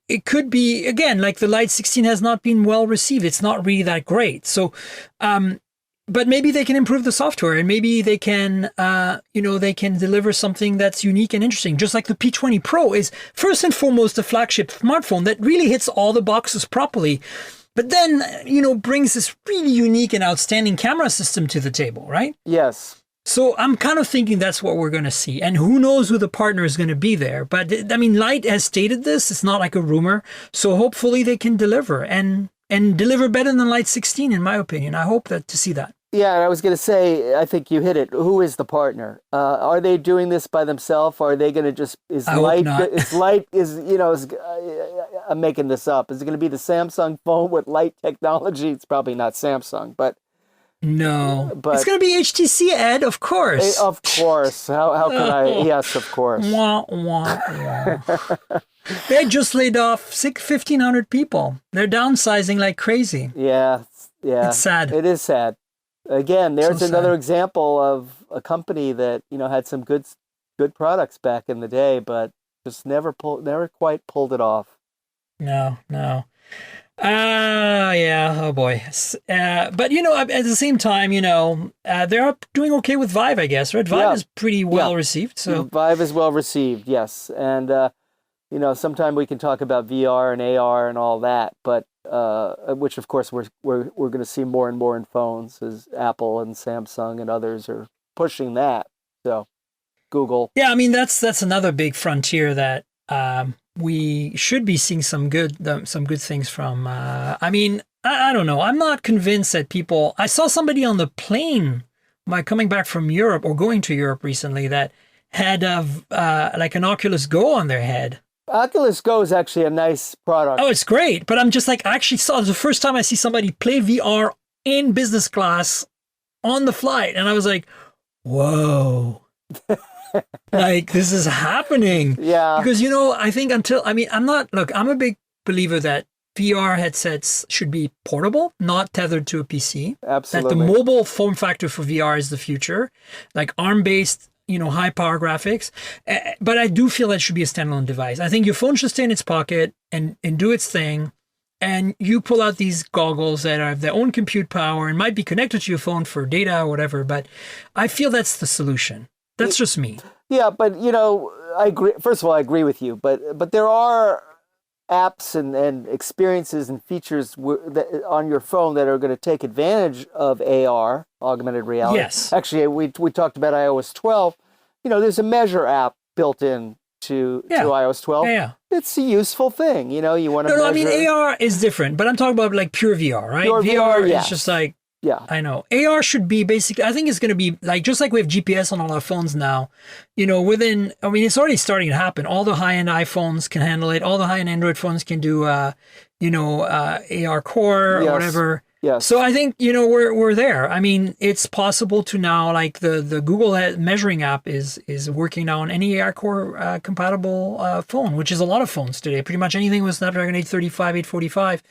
it could be, again, like the Light 16 has not been well received. It's not really that great. So, but maybe they can improve the software and maybe they can, they can deliver something that's unique and interesting. Just like the P20 Pro is first and foremost a flagship smartphone that really hits all the boxes properly. But then, brings this really unique and outstanding camera system to the table, right? Yes. So I'm kind of thinking that's what we're going to see. And who knows who the partner is going to be there. But, I mean, Light has stated this. It's not like a rumor. So hopefully they can deliver and deliver better than Light 16, in my opinion. I hope to see that. Yeah, and I was going to say, I think you hit it. Who is the partner? Are they doing this by themselves? Or are they going to just I'm making this up. Is it going to be the Samsung phone with Light technology? It's probably not Samsung, but No. But It's going to be HTC, Ed, of course. of course. How could I? Yes, of course. Wah, wah, wah. They just laid off 1,500 people. They're downsizing like crazy. Yeah. It's sad. It is sad. Again, there's So another sad. example of a company that, had some good products back in the day, but just never quite pulled it off. No. Yeah. Oh boy. But at the same time, they're doing okay with Vive, I guess, right? Vive is pretty well received. So Vive is well received, yes. And sometime we can talk about VR and AR and all that, but which of course we're going to see more and more in phones, as Apple and Samsung and others are pushing that. So Google. Yeah, I mean that's another big frontier that we should be seeing some good things from. I mean, I don't know. I'm not convinced that people. I saw somebody on the plane, coming back from Europe or going to Europe recently, that had like an Oculus Go on their head. Oculus Go is actually a nice product. Oh, it's great. But I'm just like, I actually saw, it's the first time I see somebody play VR in business class on the flight. And I was like, whoa, like this is happening. Yeah. Because, I think I'm a big believer that VR headsets should be portable, not tethered to a PC. Absolutely. That the mobile form factor for VR is the future, like ARM-based, high power graphics. But I do feel that should be a standalone device. I think your phone should stay in its pocket and do its thing. And you pull out these goggles that have their own compute power and might be connected to your phone for data or whatever. But I feel that's the solution. That's just me. Yeah, but I agree. First of all, I agree with you. But there are apps and experiences and features that on your phone that are going to take advantage of AR, augmented reality. Yes. Actually, we talked about iOS 12. There's a Measure app built in to iOS 12. Yeah. It's a useful thing. You want to No, measure. I mean, AR is different, but I'm talking about like pure VR, right? Pure VR, is just like, yeah. I know. AR should be basically, I think it's going to be like, just like we have GPS on all our phones now, it's already starting to happen. All the high-end iPhones can handle it. All the high-end Android phones can do, AR Core or whatever. Yes. So I think, we're there. I mean, it's possible to now, like the Google measuring app is working now on any AR Core compatible phone, which is a lot of phones today. Pretty much anything with Snapdragon 835, 845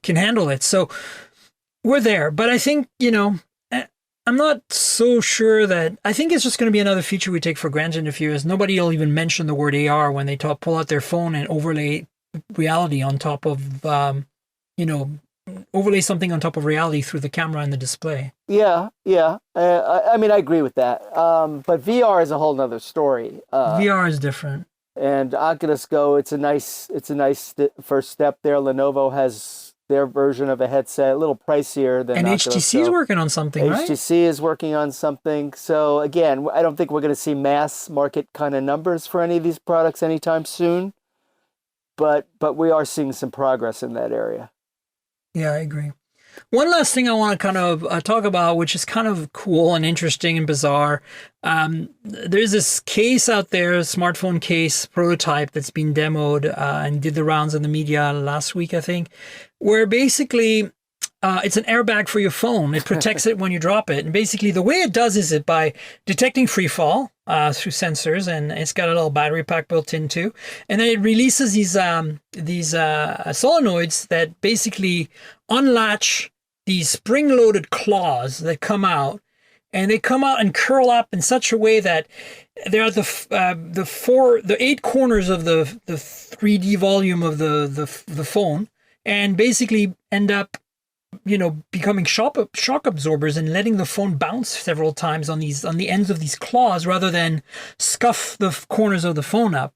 can handle it. So we're there. But I think, I'm not so sure that, I think it's just going to be another feature we take for granted in a few years. Nobody will even mention the word AR when they pull out their phone and overlay reality on top of, overlay something on top of reality through the camera and the display. Yeah. I mean, I agree with that. But VR is a whole nother story. VR is different. And Oculus Go, it's a nice first step there. Lenovo has their version of a headset, a little pricier than and Oculus HTC is Go. working on something, right? HTC is working on something. So again, I don't think we're going to see mass market kind of numbers for any of these products anytime soon. But we are seeing some progress in that area. Yeah, I agree. One last thing I want to kind of talk about, which is kind of cool and interesting and bizarre. There's this case out there, a smartphone case prototype that's been demoed and did the rounds in the media last week, I think, where basically it's an airbag for your phone. It protects it when you drop it. And basically the way it does is it by detecting free fall through sensors, and it's got a little battery pack built in too. And then it releases these solenoids that basically unlatch these spring-loaded claws that come out, and they come out and curl up in such a way that they're at the 8 corners of the 3D volume of the phone, and basically end up becoming shock absorbers and letting the phone bounce several times on the ends of these claws rather than scuff the corners of the phone up.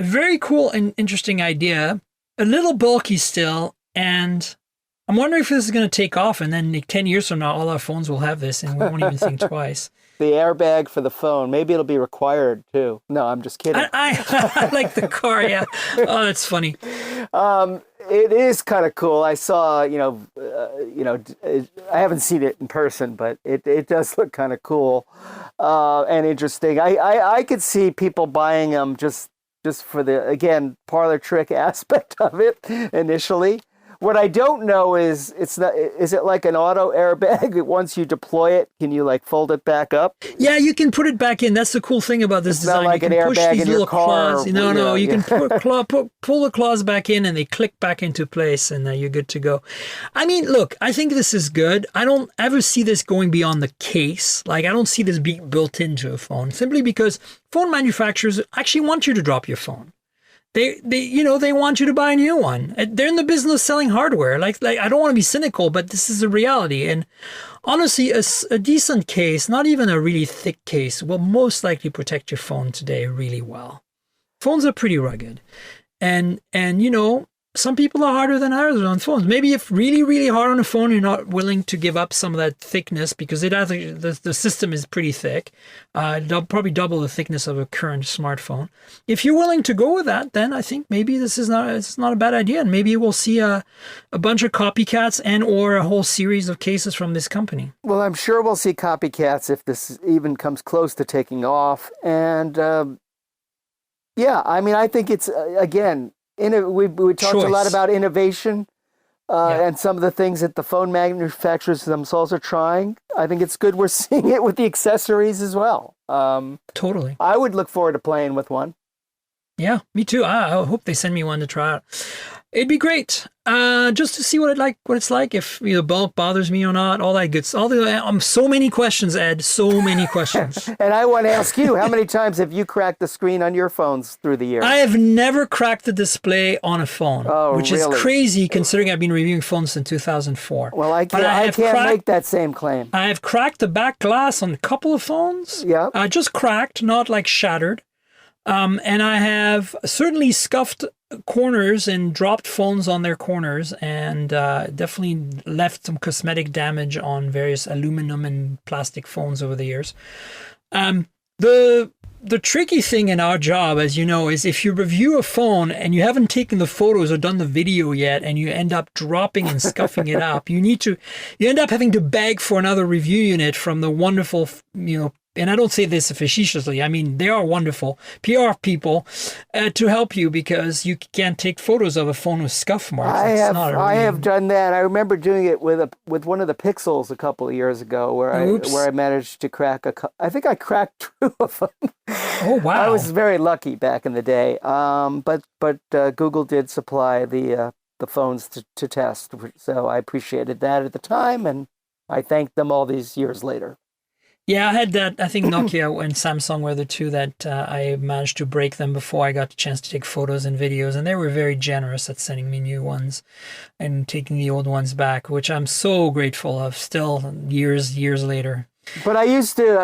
A very cool and interesting idea. A little bulky still, and I'm wondering if this is going to take off, and then 10 years from now, all our phones will have this, and we won't even think twice. The airbag for the phone. Maybe it'll be required too. No, I'm just kidding. I like the car. Yeah. Oh, that's funny. It is kind of cool. I saw, I haven't seen it in person, but it does look kind of cool and interesting. I could see people buying them just for the, again, parlor trick aspect of it initially. What I don't know is is it like an auto airbag? Once you deploy it, can you like fold it back up? Yeah, you can put it back in. That's the cool thing about this It's design. not like you an can push airbag these in your little car. claws. No, you Yeah. can pull the claws back in, and they click back into place, and you're good to go. I mean, look, I think this is good. I don't ever see this going beyond the case. Like, I don't see this being built into a phone, simply because phone manufacturers actually want you to drop your phone. They want you to buy a new one. They're in the business of selling hardware. Like I don't want to be cynical, but this is a reality. And honestly, a decent case, not even a really thick case, will most likely protect your phone today really well. Phones are pretty rugged, and some people are harder than others on phones. Maybe if really, really hard on a phone, you're not willing to give up some of that thickness because the system is pretty thick. Probably double the thickness of a current smartphone. If you're willing to go with that, then I think maybe it's not a bad idea. And maybe we'll see a bunch of copycats and or a whole series of cases from this company. Well, I'm sure we'll see copycats if this even comes close to taking off. And yeah, I mean, I think it's, again, we talked a lot about innovation and some of the things that the phone manufacturers themselves are trying. I think it's good we're seeing it with the accessories as well. Totally. I would look forward to playing with one. Yeah, me too. I hope they send me one to try out. It'd be great, just to see what it's like, if the bulk bothers me or not, all that good stuff. So many questions, Ed. So many questions. And I want to ask you, how many times have you cracked the screen on your phones through the years? I have never cracked the display on a phone, which really? is crazy considering I've been reviewing phones since 2004. Well, I can't make that same claim. I have cracked the back glass on a couple of phones. Yeah. Just cracked, not like shattered. And I have certainly scuffed corners and dropped phones on their corners, and definitely left some cosmetic damage on various aluminum and plastic phones over the years. The tricky thing in our job, as you know, is if you review a phone and you haven't taken the photos or done the video yet, and you end up dropping and scuffing it up, you end up having to beg for another review unit from the wonderful, and I don't say this facetiously, I mean, they are wonderful PR people to help you, because you can't take photos of a phone with scuff marks. I have done that. I remember doing it with one of the Pixels a couple of years ago, where I managed to crack I think I cracked two of them. Oh wow! I was very lucky back in the day. But Google did supply the phones to test, so I appreciated that at the time, and I thanked them all these years later. Yeah, I had that. I think Nokia and Samsung were the two that I managed to break them before I got the chance to take photos and videos. And they were very generous at sending me new ones and taking the old ones back, which I'm so grateful of still years later. But I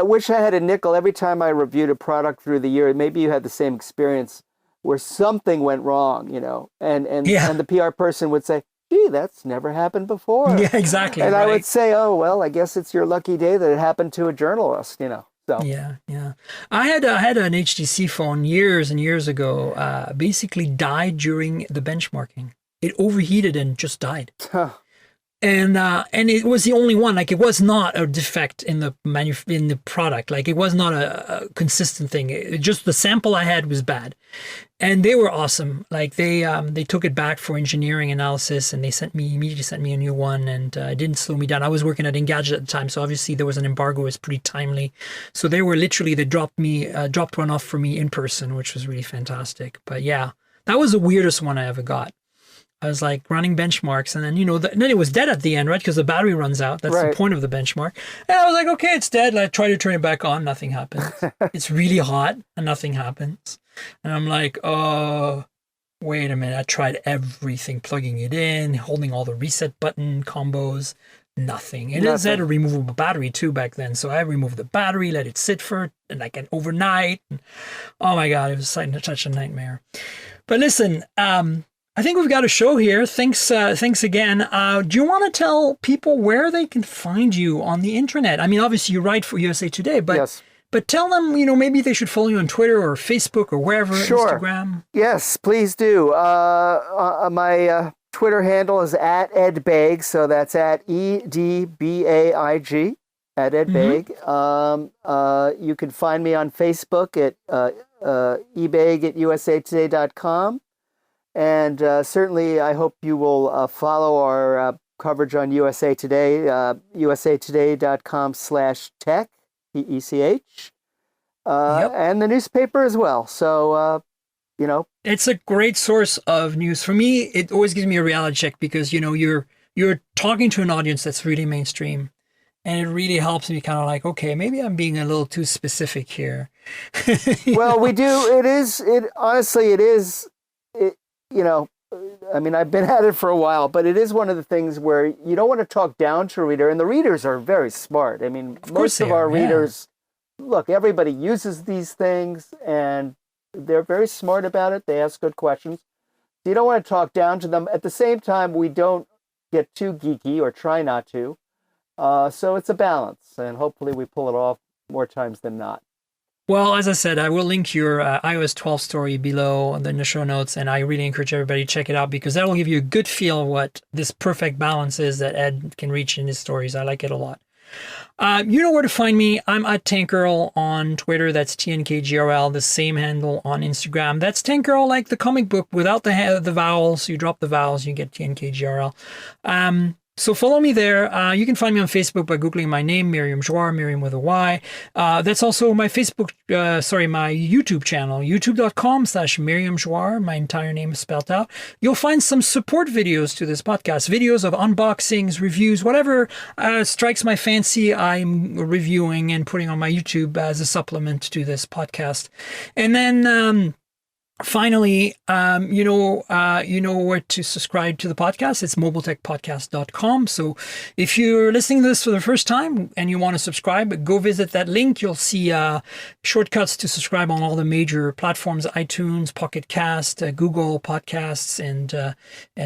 wish I had a nickel every time I reviewed a product through the year. Maybe you had the same experience where something went wrong, and the PR person would say, gee, that's never happened before. Yeah, exactly. And right. I would say, oh, well, I guess it's your lucky day that it happened to a journalist, So. Yeah. I had an HTC phone years and years ago, basically died during the benchmarking. It overheated and just died. Huh. And it was the only one. Like, it was not a defect in the product. Like, it was not a consistent thing. Just the sample I had was bad, and they were awesome. Like, they took it back for engineering analysis, and they immediately sent me a new one, and it didn't slow me down. I was working at Engadget at the time, so obviously there was an embargo. It was pretty timely, so they dropped one off for me in person, which was really fantastic. But yeah, that was the weirdest one I ever got. I was like running benchmarks, and then, then it was dead at the end, right? Because the battery runs out. That's the point of the benchmark. And I was like, okay, it's dead. And I try to turn it back on. Nothing happens. It's really hot and nothing happens. And I'm like, oh, wait a minute. I tried everything, plugging it in, holding all the reset button combos. Nothing. It had a removable battery too back then. So I removed the battery, let it sit for like an overnight. And, oh my God, it was such a nightmare. But listen, I think we've got a show here. Thanks again. Do you want to tell people where they can find you on the internet? I mean, obviously you write for USA Today, but yes. But tell them, maybe they should follow you on Twitter or Facebook or wherever. Sure. Instagram. Yes, please do. My Twitter handle is @EdBaig, so that's @EDBAIG, @EdBaig. You can find me on Facebook at eBaig@usatoday.com. And certainly, I hope you will follow our coverage on USA Today, usatoday.com/tech, TECH, and the newspaper as well. So, it's a great source of news. For me, it always gives me a reality check because, you're talking to an audience that's really mainstream. And it really helps me kind of like, okay, maybe I'm being a little too specific here. Well, we do. Honestly, it is. I mean, I've been at it for a while, but it is one of the things where you don't want to talk down to a reader. And the readers are very smart. I mean, most of our readers, look, everybody uses these things and they're very smart about it. They ask good questions. So you don't want to talk down to them. At the same time, we don't get too geeky or try not to. So it's a balance, and hopefully we pull it off more times than not. Well, as I said, I will link your iOS 12 story below in the show notes, and I really encourage everybody to check it out because that will give you a good feel of what this perfect balance is that Ed can reach in his stories. I like it a lot. You know where to find me. I'm at TankGirl on Twitter. That's TNKGRL. The same handle on Instagram. That's TankGirl, like the comic book without the vowels. You drop the vowels, you get TNKGRL. So follow me there. You can find me on Facebook by Googling my name, Miriam Joire, Miriam with a Y. That's also my my YouTube channel, youtube.com/Miriam Joire. My entire name is spelled out. You'll find some support videos to this podcast, videos of unboxings, reviews, whatever strikes my fancy, I'm reviewing and putting on my YouTube as a supplement to this podcast. And then, finally, you know where to subscribe to the podcast. It's mobiletechpodcast.com. So if you're listening to this for the first time and you want to subscribe, go visit that link. You'll see shortcuts to subscribe on all the major platforms: iTunes, Pocket Cast, Google Podcasts, and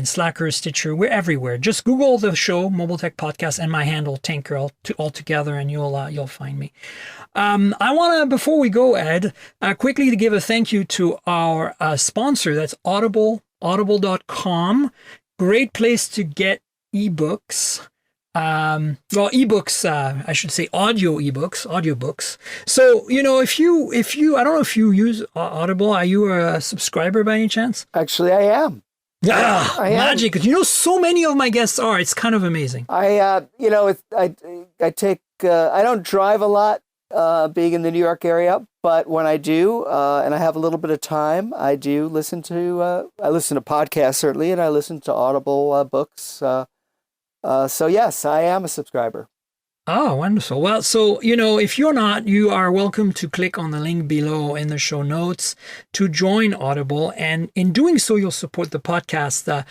Slacker, Stitcher. We're everywhere. Just Google the show, Mobile Tech Podcast, and my handle, TankGirl, all together, and you'll find me. I want to, before we go, Ed, quickly to give a thank you to our sponsor. That's Audible, audible.com. Great place to get ebooks. Ebooks, I should say audiobooks. So, if you, I don't know if you use Audible. Are you a subscriber by any chance? Actually, I am. Yeah, magic. Because so many of my guests are. It's kind of amazing. I don't drive a lot, being in the New York area, but when I do, and I have a little bit of time, I do listen to podcasts certainly, and I listen to Audible books. So yes, I am a subscriber. Oh, wonderful. Well, so, if you're not, you are welcome to click on the link below in the show notes to join Audible. And in doing so, you'll support the podcast. The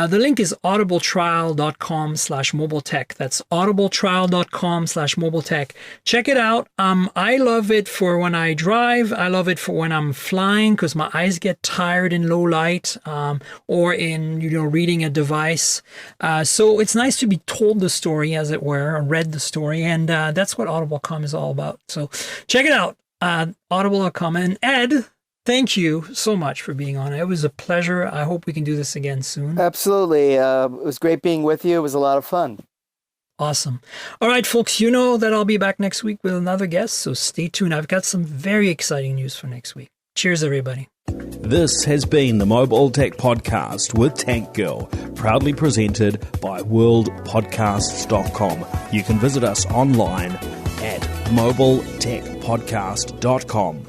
link is audibletrial.com/mobiletech. That's audibletrial.com/mobiletech. Check it out. I love it for when I drive. I love it for when I'm flying because my eyes get tired in low light, or in, reading a device. So it's nice to be told the story, as it were, or read the story, and that's what Audible.com is all about. So check it out, Audible.com. And Ed, thank you so much for being on. It was a pleasure. I hope we can do this again soon. Absolutely. It was great being with you. It was a lot of fun. Awesome. All right, folks, that I'll be back next week with another guest, so stay tuned. I've got some very exciting news for next week. Cheers, everybody. This has been the Mobile Tech Podcast with TankGirl, proudly presented by worldpodcasts.com. You can visit us online at mobiletechpodcast.com.